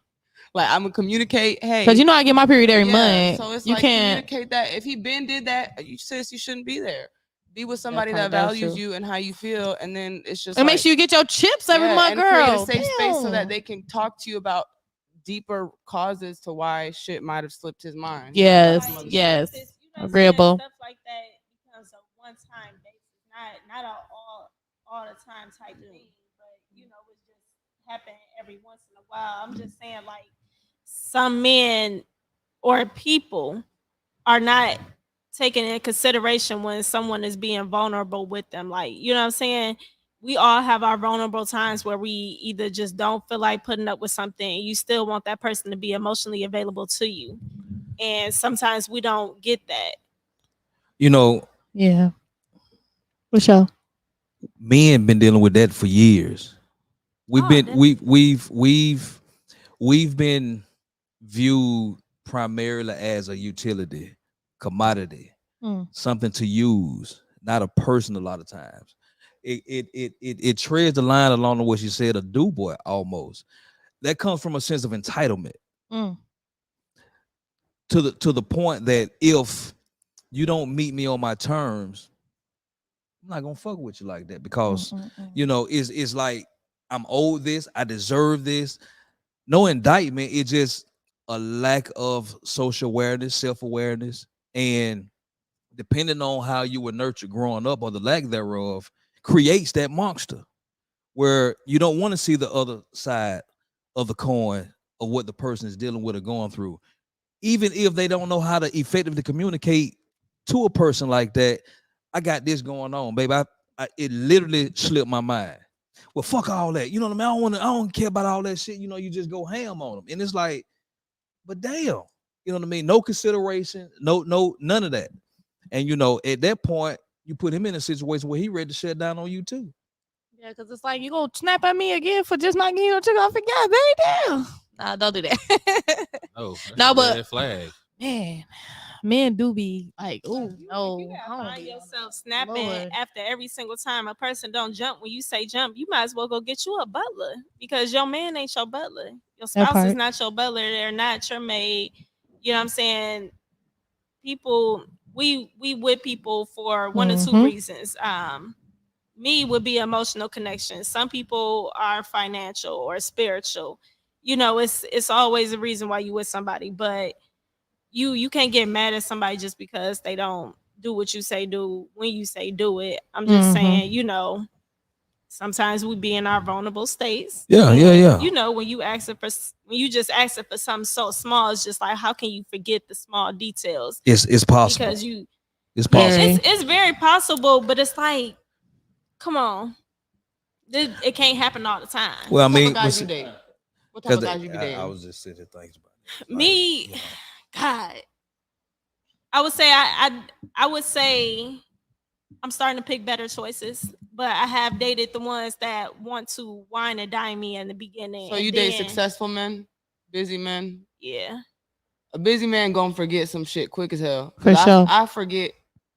Like I'm gonna communicate, hey, because I get my period every month. So it's you like can't communicate that. If he been did that, you sis, you shouldn't be there. Be with somebody part, that that's values true. you and how you feel, and then it's just and like, make sure you get your chips every month, and girl. create a safe space so Damn. that they can talk to you about deeper causes to why shit might have slipped his mind. Yes, Some other yes. shit. Agreeable. Stuff like that becomes a one-time basis, not all the time type thing. But it's just happen every once in a while. I'm just saying, like, some men or people are not taken in consideration when someone is being vulnerable with them. Like, you know what I'm saying? We all have our vulnerable times where we either just don't feel like putting up with something. You still want that person to be emotionally available to you. And sometimes we don't get that. You know, Yeah. For sure. men been dealing with that for years. We've Oh, been definitely. we've been viewed primarily as a utility, commodity, Mm. something to use, not a person. A lot of times, it treads the line along what you said, a do boy almost. That comes from a sense of entitlement Mm. to the point that if you don't meet me on my terms, I'm not gonna fuck with you like that because Mm. you know it's like I'm owed this, I deserve this. No indictment, it's just a lack of social awareness, self-awareness, and depending on how you were nurtured growing up or the lack thereof, creates that monster where you don't want to see the other side of the coin of what the person is dealing with or going through. Even if they don't know how to effectively communicate to a person like that, I got this going on, baby. It literally slipped my mind. Well, fuck all that. You know what I mean? I don't care about all that shit. You know, you just go ham on them. And it's like, but damn, you know what I mean? No consideration, none of that. And you know, at that point, you put him in a situation where he ready to shut down on you too. Yeah, because it's like you gonna snap at me again for just not getting your chick off again, baby. Damn. Nah, don't do that. Oh, that's No, a but red flag. man, men do be like, So oh if you no, gotta I don't find be on yourself that. snapping Lord, after every single time a person don't jump when you say jump, you might as well go get you a butler because your man ain't your butler. Your that spouse is part. not your butler. They're not your maid. You know what I'm saying? People, we with people for one or two Mm-hmm. reasons. Me would be emotional connection. Some people are financial or spiritual. You know, it's always a reason why you with somebody, but you can't get mad at somebody just because they don't do what you say do when you say do it. I'm just Mm-hmm. saying, you know, sometimes we be in our vulnerable states. Yeah, yeah, And yeah. you know, when you asking for when you just asking for something so small, it's just like how can you forget the small details? It's possible. Because you It's yeah, possible. Very. it's very possible, but it's like, come on. It can't happen all the time. Well, I What type of mean, guys you date? What type of guys you be I dating? was just sitting there thinking about it. Like, Me, you know. God, I would say I would say I'm starting to pick better choices, but I have dated the ones that want to wine and dine me in the beginning, So and you date then successful men, busy men. yeah, A busy man gonna forget some shit quick as hell. For Cause sure. I forget.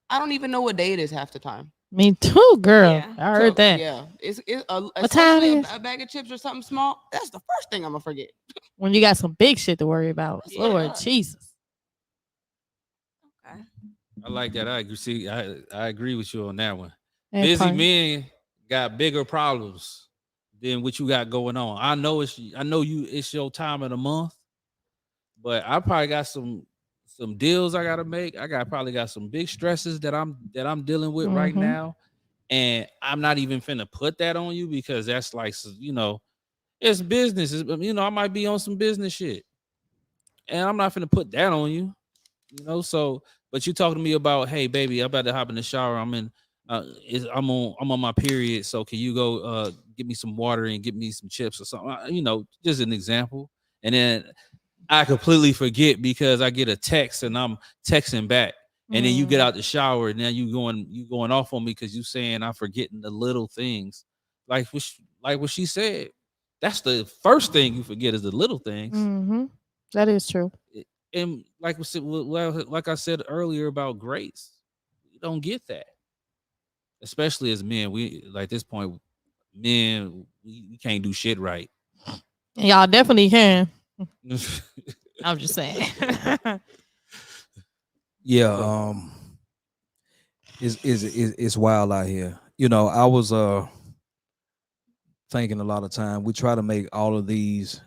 I don't even know what day it is half the time. Me too, girl. Yeah. I heard So that. yeah, it's What time especially it is? a bag of chips or something small. That's the first thing I'm gonna forget. When you got some big shit to worry about. I swear to Lord God. Jesus. Okay. I like that. I agree. See, I agree with you on that one. That Busy part. men got bigger problems than what you got going on. I know you it's your time of the month, but I probably got some deals I gotta make. Probably got some big stresses that I'm dealing with right Mm-hmm. now. And I'm not even finna put that on you because that's like, you know, it's business. You know, I might be on some business shit. And I'm not finna put that on you. You know, so but you talking to me about, hey baby, I'm about to hop in the shower. I'm on my period. So can you go get me some water and get me some chips or something? You know, just an example. And then I completely forget because I get a text and I'm texting back. And then you get out the shower and now you going off on me because you saying I'm forgetting the little things. Like what she said. That's the first thing you forget is the little things. Mm-hmm. That is true. And like we said, well, like I said earlier about grace, we don't get that, especially as men. We like this point, men, we can't do shit right. Y'all definitely can. I'm just saying. Yeah, So, it's wild out here. You know, I was thinking a lot of time. We try to make all of these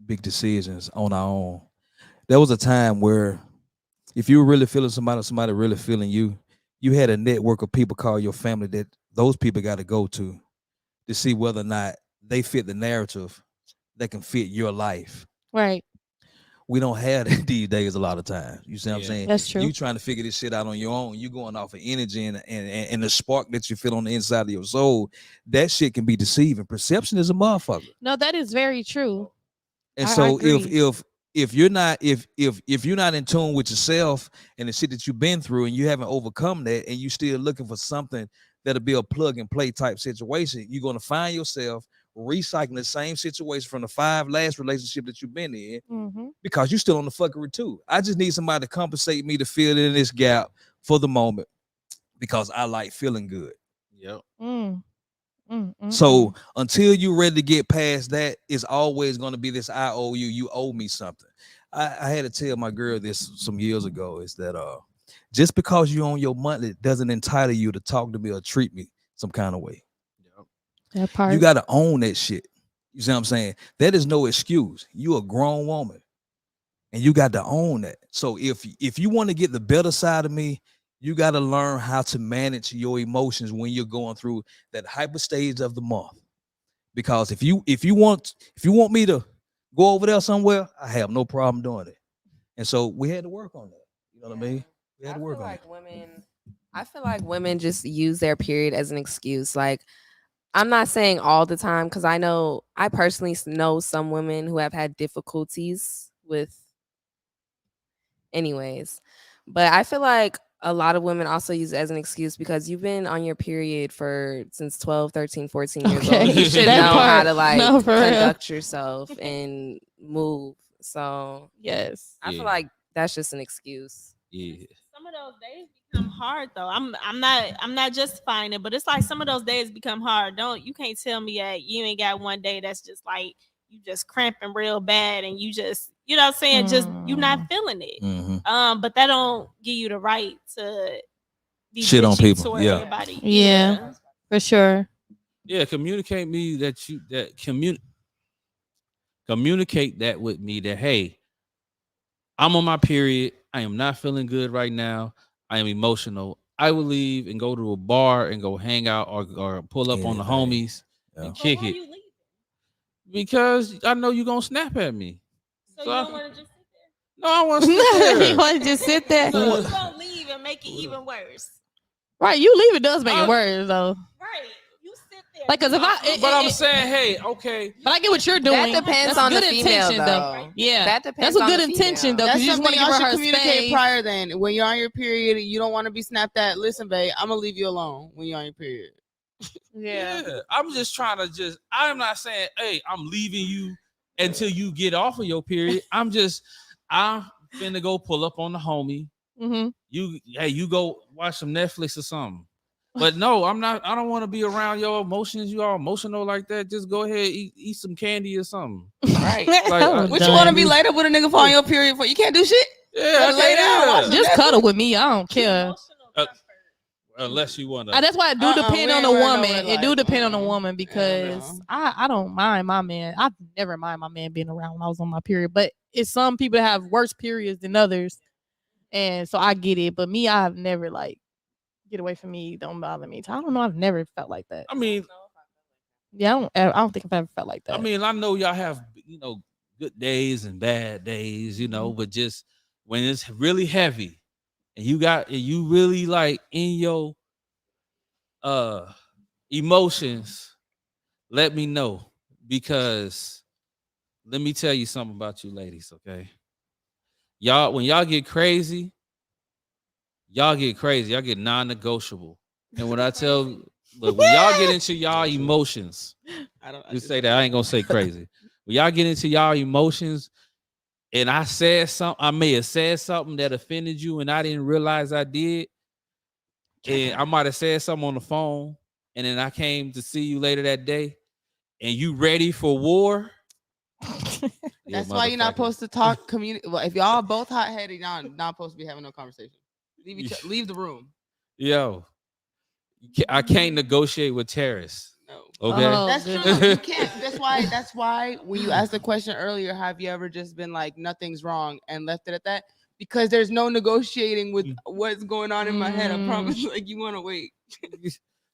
big decisions on our own. There was a time where if you were really feeling somebody, somebody really feeling you, you had a network of people called your family that those people got to go to see whether or not they fit the narrative that can fit your life. Right. We don't have that these days a lot of times. You see what I'm Yeah. saying? That's true. You trying to figure this shit out on your own. You going off of energy and the spark that you feel on the inside of your soul. That shit can be deceiving. Perception is a motherfucker. No, that is very true. And I so agree. if you're not if you're not in tune with yourself and the shit that you've been through and you haven't overcome that and you still looking for something that'll be a plug and play type situation, you're gonna find yourself recycling the same situation from the 5 last relationship that you've been in Mm-hmm. because you're still on the fuckery too. I just need somebody to compensate me to fill in this gap for the moment because I like feeling good. Yep. So until you're ready to get past that, it's always going to be this I owe you, you owe me something. I had to tell my girl this some years ago is that just because you own your money doesn't entitle you to talk to me or treat me some kind of way. Yep. That part. You got to own that shit. You see what I'm saying? That is no excuse. You a grown woman and you got to own that. So if you want to get the better side of me, you got to learn how to manage your emotions when you're going through that hyper stage of the month. Because if you want me to go over there somewhere, I have no problem doing it. And so we had to work on that. You know what I mean? We had to work on it. I feel like women just use their period as an excuse. Like, I'm not saying all the time because I personally know some women who have had difficulties with anyways. But I feel like a lot of women also use it as an excuse because you've been on your period since 12, 13, 14 years old. You should That know how part. to No, for real. conduct yourself and move. So Yes. I feel Yeah. like that's just an excuse. Yeah. Some of those days become hard though. I'm not justifying it, but it's like some of those days become hard. You can't tell me that you ain't got one day that's just like you just cramping real bad and you just, you know what I'm saying, just you not feeling it. Mhm. But that don't give you the right to be Shit on bitchy people, toward yeah. everybody. Yeah. For sure. Yeah. Communicate communicate that with me that hey, I'm on my period. I am not feeling good right now. I am emotional. I will leave and go to a bar and go hang out or pull up on the Anything. homies Yeah. and But kick why it you leaving? because I know you're gonna snap at me. So So you I- don't want to just sit there? No, I want to sit there. You want to just sit there? So you gonna leave and make it even worse. Right. You leave it does make it worse though. Right. You sit there. Like, cause if I, But I'm saying, hey, okay. but I get what you're doing. That depends That's on good the female, intention though. Yeah, That depends that's a on good the intention though. female. Cause That's you just want something to give y'all her should communicate space. prior. Then, when you're on your period, you don't want to be snapped at. Listen, babe, I'm gonna leave you alone when you're on your period. Yeah. I'm just trying to I'm not saying, hey, I'm leaving you until you get off of your period. I'm finna go pull up on the homie. Mm-hmm. You go watch some Netflix or something. But no, I'm not. I don't want to be around your emotions. You all emotional like that. Just go ahead, eat some candy or something. Right. Like, What you want to be laid up with a nigga for on your period for? You can't do shit. Yeah, lay down, watch Just cuddle with me. I don't care. Unless you want to. That's why it do depend on the we ain't woman. running no It do red light. depend on the woman because no. I don't mind my man. I've never mind my man being around when I was on my period. But it's some people that have worse periods than others, and so I get it. But me, I've never like get away from me. Don't bother me. I don't know. I've never felt like that. I mean, Yeah, I don't think I've ever felt like that. I mean, I know y'all have good days and bad days, but just when it's really heavy and you really like in your emotions, let me know because let me tell you something about you ladies, okay? Y'all, when y'all get crazy, y'all get non-negotiable. And when I tell look, when y'all get into y'all emotions, you say that I ain't gonna say crazy. When y'all get into y'all emotions, and I may have said something that offended you, and I didn't realize I did, and I might have said something on the phone, and then I came to see you later that day, and you ready for war. That's why you're not supposed to talk. Well, if y'all both hot headed, y'all not supposed to be having no conversation. Leave the room. Yo, I can't negotiate with terrorists. No. Okay, that's true. You can't. That's why when you asked the question earlier, have you ever just been like nothing's wrong and left it at that? Because there's no negotiating with what's going on in my head. I promise. Like you want to wait.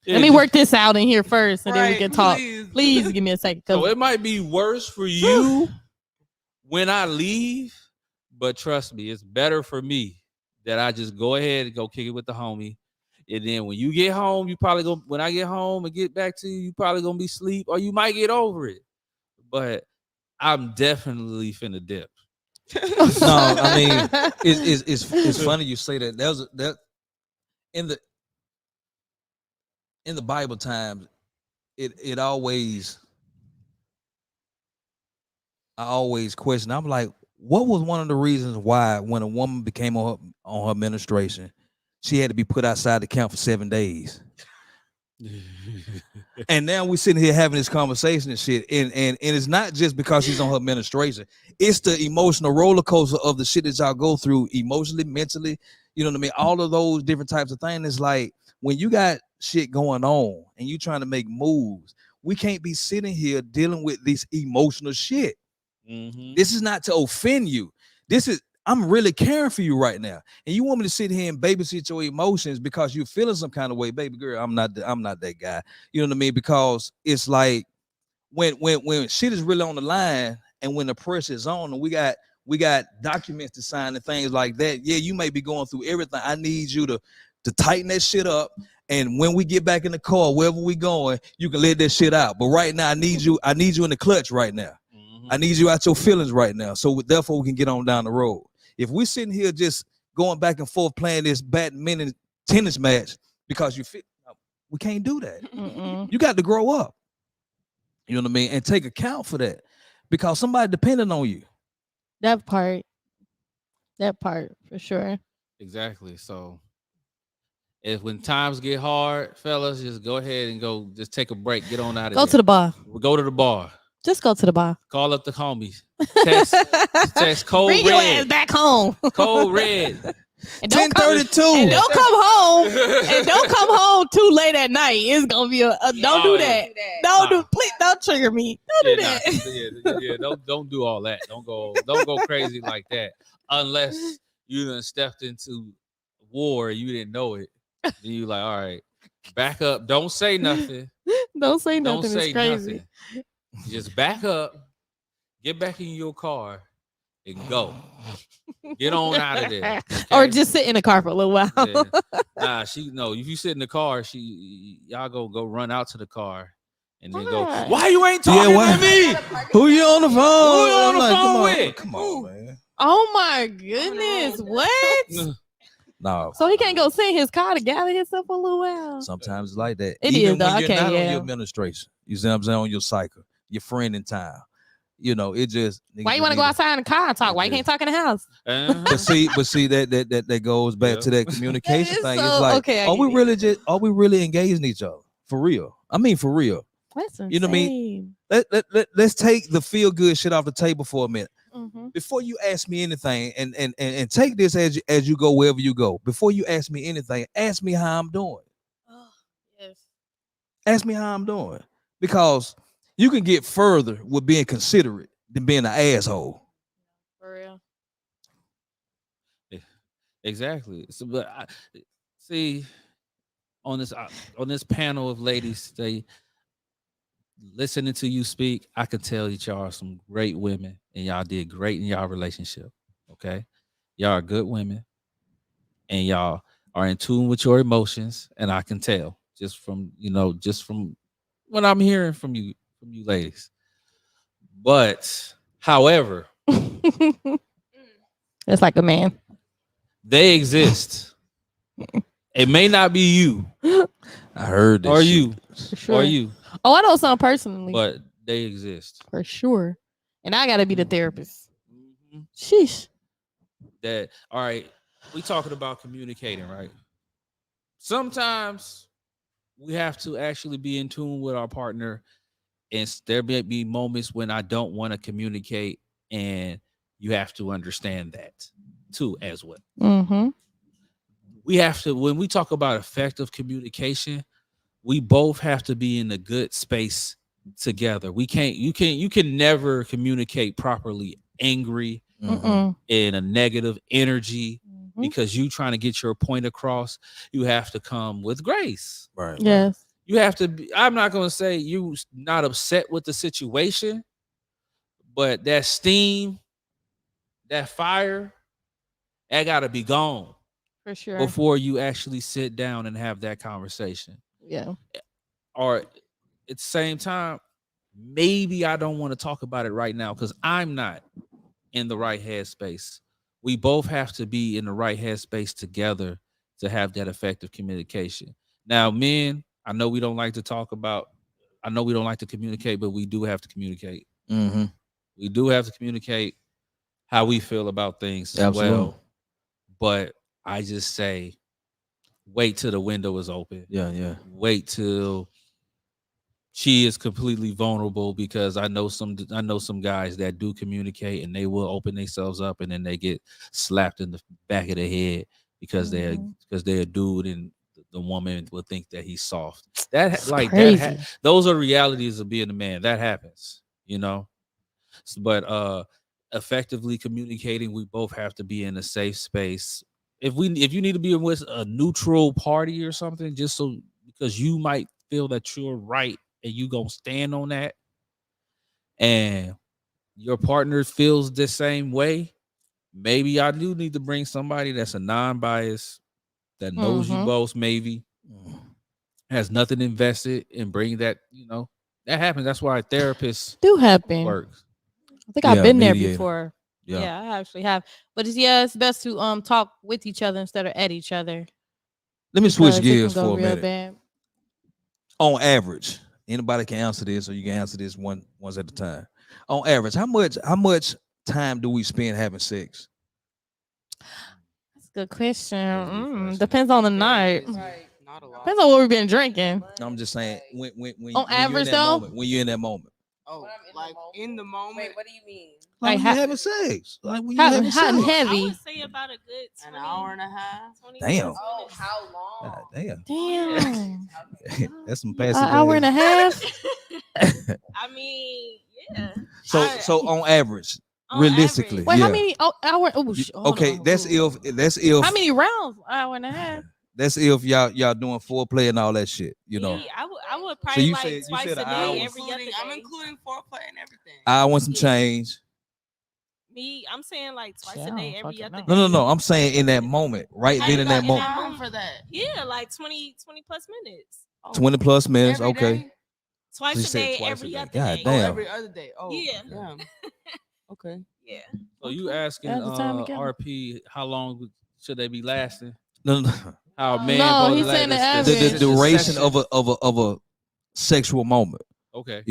Let me work this out in here first, and then we Right, can talk. please. Please give me a second. So it might be worse for you when I leave, but trust me, it's better for me that I just go ahead and go kick it with the homie. And then when you get home, you probably go. When I get home and get back to you, you probably gonna be asleep, or you might get over it. But I'm definitely finna dip. No, I mean it's funny you say that. That in the Bible times, it always I always question. I'm like, what was one of the reasons why when a woman became on her menstruation, she had to be put outside the camp for 7 days? And now we're sitting here having this conversation and shit. And it's not just because she's on her menstruation. It's the emotional roller coaster of the shit that y'all go through emotionally, mentally, you know what I mean? All of those different types of things. It's like when you got shit going on and you trying to make moves, we can't be sitting here dealing with this emotional shit. Mm-hmm. This is not to offend you. This is I'm really caring for you right now, and you want me to sit here and babysit your emotions because you're feeling some kind of way, baby girl. I'm not that guy. You know what I mean? Because it's like when shit is really on the line, and when the pressure is on, and we got documents to sign and things like that. Yeah, you may be going through everything. I need you to tighten that shit up. And when we get back in the car, wherever we going, you can let that shit out. But right now, I need you in the clutch right now. I need you out your feelings right now. So therefore we can get on down the road. If we're sitting here just going back and forth playing this badminton tennis match because you feel, we can't do that. You got to grow up. You know what I mean? And take account for that because somebody depending on you. That part for sure. Exactly. So if when times get hard, fellas, just go ahead and just take a break. Get on out of Go there. to the bar. Go to the bar. Just go to the bar. Call up the homies. Text Code Bring Red. your ass back home. Code Red. And 10:32. And don't come home. And don't come home too late at night. It's gonna be don't do that. Please don't trigger me. Don't do that. Don't do all that. Don't go crazy like that. Unless you done stepped into war and you didn't know it. Then you like, all right, back up. Don't say nothing. Don't say Don't nothing. say It's crazy. nothing. Just back up, get back in your car, and go. Get on out of there. Okay? Or just sit in the car for a little while. Yeah. Nah, if you sit in the car, y'all go run out to the car and then go, Why? why you ain't talking to me? Who you on the phone? Who you on the I'm phone like, with? Come on, man. Oh my goodness. What? No. So he can't go sit in his car to gather himself for a little while. Sometimes it's like that. It Even is, though. when you're Okay, not on yeah. your administration. You see what I'm saying? On your cycle. Your friend in town. You know, it just Why you want to go outside in the car and talk? Why you can't talk in the house? Uh-huh. but see that goes back to that communication thing. So, It's like, okay, are we really engaging each other? For real. I mean for real. That's insane. You know what I mean? Let's take the feel good shit off the table for a minute. Mm-hmm. Before you ask me anything, and take this as you go wherever you go. Before you ask me anything, ask me how I'm doing. Oh, yes. Ask me how I'm doing. Because you can get further with being considerate than being an asshole. For real. Exactly. So, but see, on this panel of ladies, listening to you speak, I can tell that y'all are some great women, and y'all did great in y'all relationship. Okay, y'all are good women, and y'all are in tune with your emotions, and I can tell just from what I'm hearing from you ladies. But however, That's like a man. they exist. It may not be you, I heard this. or shit. you, For sure. or you, Oh, I know some personally. but they exist. For sure. And I gotta be the therapist. Mhm. Sheesh. That all right. We talking about communicating, right? Sometimes we have to actually be in tune with our partner, and there may be moments when I don't want to communicate, and you have to understand that too as well. Mm-hmm. We have to, when we talk about effective communication, we both have to be in a good space together. You can never communicate properly angry, Mm-mm. in a negative energy, Mhm. because you trying to get your point across. You have to come with grace. Right. Yes. you have to be, I'm not gonna say you not upset with the situation, but that steam, that fire, that gotta be gone For sure. before you actually sit down and have that conversation. Yeah. Or at the same time, maybe I don't want to talk about it right now because I'm not in the right headspace. We both have to be in the right headspace together to have that effective communication. Now, men, I know we don't like to talk about, I know we don't like to communicate, but we do have to communicate. Mm-hmm. We do have to communicate how we feel about things as Absolutely. well. But I just say, wait till the window is open. Yeah. Wait till she is completely vulnerable, because I know some guys that do communicate and they will open themselves up and then they get slapped in the back of the head because they're a dude and the woman will think that he's soft. That It's like crazy. that those are realities of being a man. That happens, But effectively communicating, we both have to be in a safe space. If you need to be with a neutral party or something, just so because you might feel that you're right and you gonna stand on that, and your partner feels the same way, maybe I do need to bring somebody that's a non-bias, that knows you both, maybe has nothing invested, and bring that, that happens. That's why therapists Do happen. works. I think I've been there mediator. before. Yeah. Yeah, I actually have. But it's best to talk with each other instead of at each other. Let me switch because it gears can go for a real minute. bad. On average, anybody can answer this, or you can answer this once at a time. On average, how much time do we spend having sex? That's a good question. That's a good question. Depends on the night. Not a lot. Depends on what we've been drinking. I'm just saying, when On you're average, in that though? moment, when you're in that moment, Oh, like in the moment. Wait, what do you mean? like Like when you're having sex, like when you're hot, having hot and sex. I heavy. would say about a good 20, An hour and a half. 20 Damn. minutes. Oh, how long? God damn, Damn. that's some An passive. hour and a half. I mean, yeah. So on average, On realistically, average. Wait, yeah. how many hour? Oh, hold Okay, on. that's Ooh. if How many rounds? Hour and a half. that's if y'all doing foreplay and all that shit, Me, I would probably you like said- you twice said a an day, hour. every other day. I'm including foreplay and everything. I want some Yeah. change. Me, I'm saying like twice Yeah, a I day, don't every fucking other know. day. No. I'm saying in that moment, right then in that In moment, that room for that. Yeah, like 20 plus minutes. 20 plus minutes. Every Okay. day? Twice She a said day, twice a every day. other God day. Oh, damn. every other day. Oh, Yeah. Damn. Okay. Yeah. So you asking That's the time together. RP how long should they be lasting? No. How a man No, supposed he's to saying the last The average. duration session? of a sexual moment, Okay.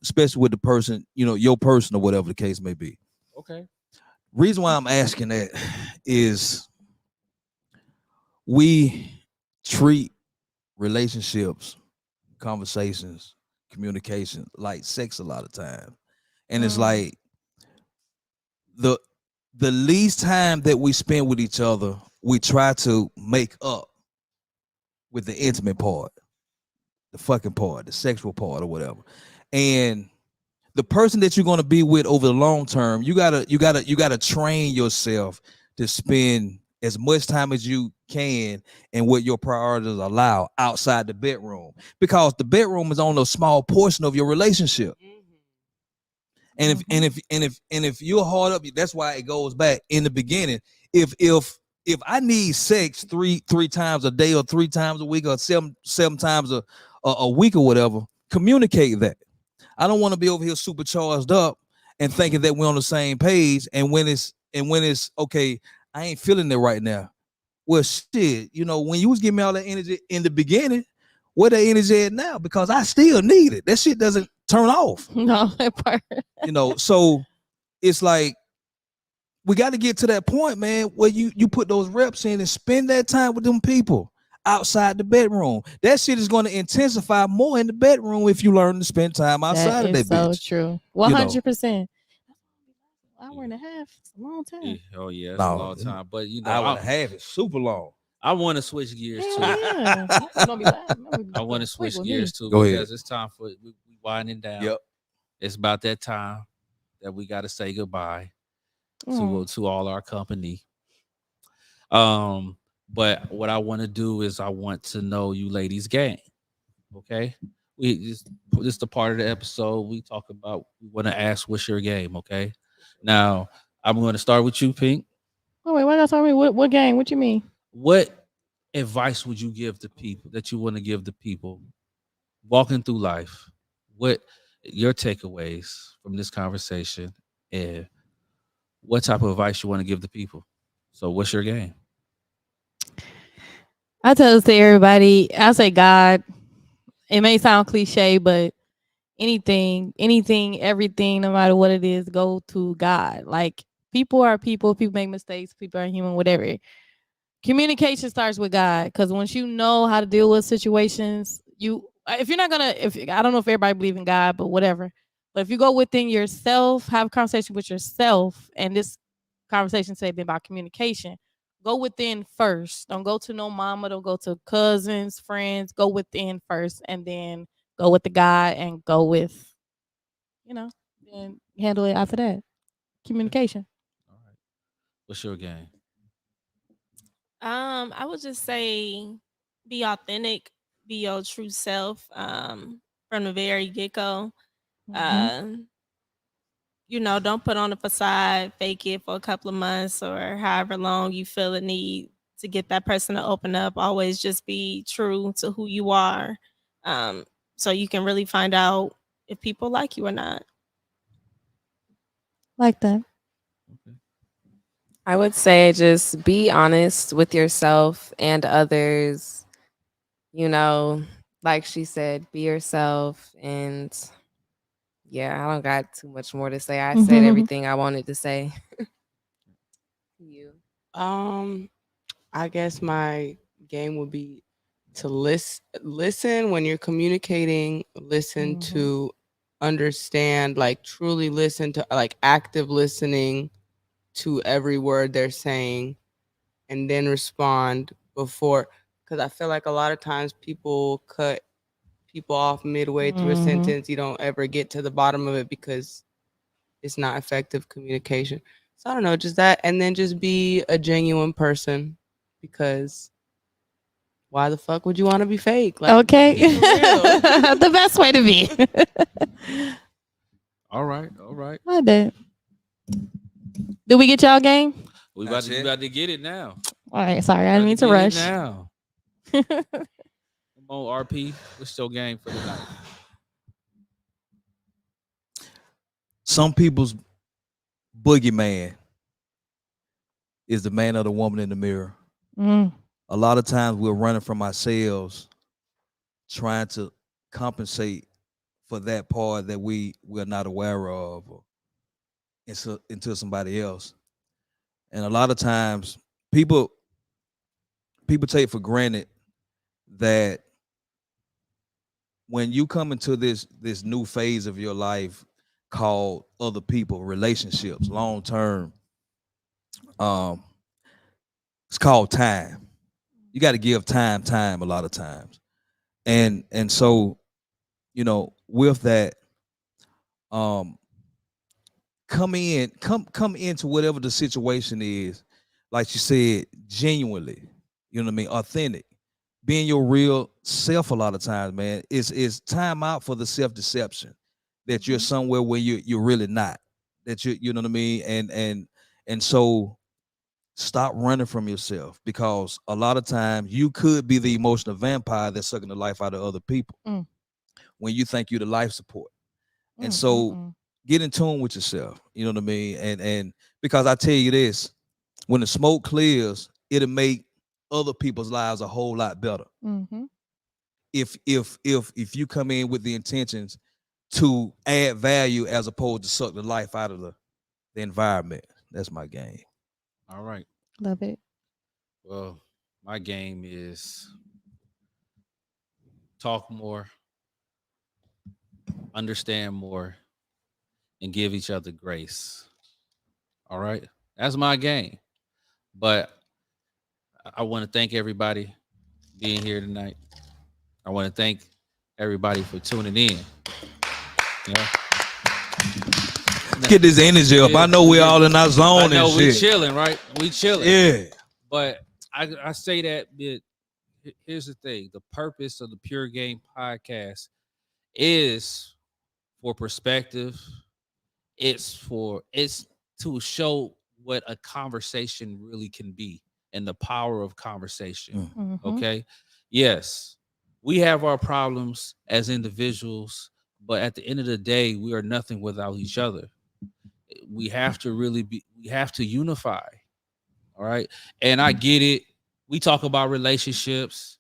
especially with the person, your person or whatever the case may be. Okay. Reason why I'm asking that is we treat relationships, conversations, communication like sex a lot of time. And it's like the least time that we spend with each other, we try to make up with the intimate part, the fucking part, the sexual part or whatever. And the person that you're going to be with over the long term, you gotta train yourself to spend as much time as you can and what your priorities allow outside the bedroom, because the bedroom is only a small portion of your relationship. And if you're hard up, that's why it goes back in the beginning. If I need sex three times a day or 3 times a week or seven times a week or whatever, communicate that. I don't want to be over here supercharged up and thinking that we're on the same page. And when it's okay, I ain't feeling it right now. Well, shit, when you was giving me all that energy in the beginning, where the energy at now? Because I still need it. That shit doesn't turn off. No, that part. So it's like we got to get to that point, man, where you put those reps in and spend that time with them people outside the bedroom. That shit is going to intensify more in the bedroom if you learn to spend time outside of that so bitch. true. 100%. Hour and a half. It's a long time. Yeah. Oh yeah, it's No, a long time. But hour and a half is super long. I want to switch gears too. Yeah. I want to switch gears too, Go because ahead. it's time for we winding down. Yep. It's about that time that we got to say goodbye to all our company. But what I want to do is I want to know you ladies' game. Okay, we just this the part of the episode we talk about. We want to ask, what's your game? Okay, now I'm going to start with you, Pink. Oh wait, why y'all telling me what game? What you mean? What advice would you give to people that you want to give to people walking through life? What your takeaways from this conversation, and what type of advice you want to give to people? So, what's your game? I tell this to everybody. I say God. It may sound cliche, but anything, everything, no matter what it is, go to God. Like people are people. People make mistakes. People are human. Whatever. Communication starts with God, because once you know how to deal with situations, if you're not gonna, if I don't know if everybody believe in God, but whatever. But if you go within yourself, have a conversation with yourself, and this conversation today been about communication. Go within first. Don't go to no mama. Don't go to cousins, friends. Go within first, and then go with the God, and go with, then handle it after that. Communication. All right. What's your game? I would just say be authentic, be your true self. From the very get go. Mhm. Don't put on a facade, fake it for a couple of months or however long you feel a need to get that person to open up. Always just be true to who you are. Um, so you can really find out if people like you or not. Like that. Okay. I would say just be honest with yourself and others. You know, like she said, be yourself. And yeah, I don't got too much more to say. I said everything I wanted to say. You. I guess my game would be to listen when you're communicating, listen Mhm. to understand, like truly listen to, like active listening to every word they're saying, and then respond before, because I feel like a lot of times people cut people off midway through a Mhm. sentence. You don't ever get to the bottom of it because it's not effective communication. So I don't know, just that, and then just be a genuine person, because why the fuck would you want to be fake? Like, Okay. be for real. The best way to be. All right. All right. My dad. Did we get y'all game? We That's you it. about to get it now. All right. Sorry, I didn't mean to Get it rush. now. Come on, RP. What's your game for the night? Some people's boogeyman is the man or the woman in the mirror. Mm. A lot of times we're running from ourselves, trying to compensate for that part that we're not aware of, or into somebody else. And a lot of times people take for granted that when you come into this new phase of your life called other people, relationships, long term, um, it's called time. You got to give time a lot of times. And so, with that, um, come into whatever the situation is, like you said, genuinely, you know what I mean, authentic, being your real self. A lot of times, man, it's time out for the self-deception that you're somewhere where you're really not, that you know what I mean. And so stop running from yourself, because a lot of times you could be the emotional vampire that's sucking the life out of other people Mm. when you think you're the life support. And Mm, so mm, get in tune with yourself. You know what I mean? And because I tell you this, when the smoke clears, it'll make other people's lives a whole lot better. mm. Mhm. If you come in with the intentions to add value as opposed to suck the life out of the environment. That's my game. All right. Love it. Well, my game is talk more, understand more, and give each other grace. All right. That's my game. But I want to thank everybody being here tonight. I want to thank everybody for tuning in. Yeah. Get this energy up. I know we all in our I zone know and we shit. chilling, right? We chilling. Yeah. But I say that here's the thing: the purpose of the Pure Game podcast is for perspective. It's to show what a conversation really can be and the power of conversation. Mhm. Okay. Yes, we have our problems as individuals, but at the end of the day, we are nothing without each other. We have to we have to unify. All right. And I get it. We talk about relationships,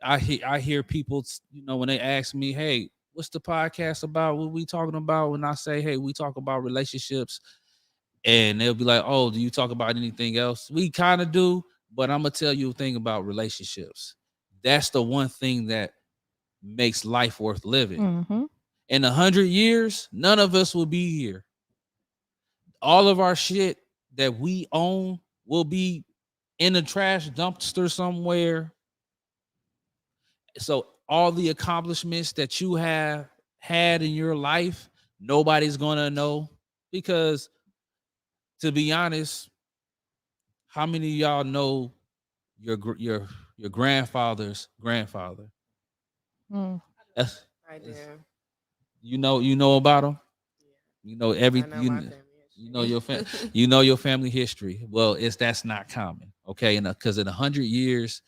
I hear people, when they ask me, hey, what's the podcast about? What we talking about? When I say, hey, we talk about relationships, and they'll be like, oh, do you talk about anything else? We kind of do, but I'm gonna tell you a thing about relationships. That's the one thing that makes life worth living. Mhm. In 100 years, none of us will be here. All of our shit that we own will be in a trash dumpster somewhere. So all the accomplishments that you have had in your life, nobody's gonna know, because, to be honest, how many of y'all know your grandfather's grandfather? Mm. That's, I do. you know about him. You know I know my family you know your history. you know your family history. Well, that's not common, okay? And because in 100 years,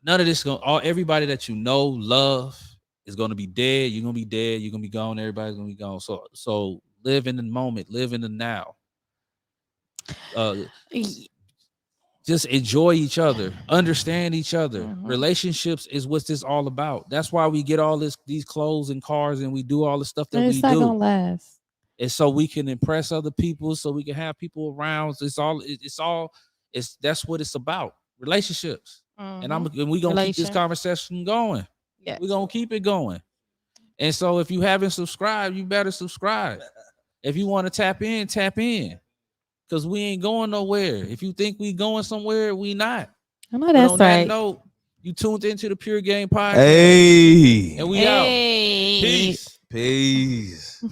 none of this everybody that you know, love, is gonna be dead. You're gonna be dead. You're gonna be gone. Everybody's gonna be gone. So live in the moment. Live in the now. Y- Just enjoy each other. Understand each other. Mhm. Relationships is what this all about. That's why we get all these clothes and cars, and we do all the stuff that And we it's not do. gonna last. It's so we can impress other people, so we can have people around. It's that's what it's about. Relationships. And we gonna keep this Relation. conversation going. Yeah. We're gonna keep it going. And so if you haven't subscribed, you better subscribe. If you want to tap in, tap in. Because we ain't going nowhere. If you think we going somewhere, we not. I know But that's on that right. note, you tuned into the Pure Game Podcast. Hey. And we out. Hey. Peace. Peace.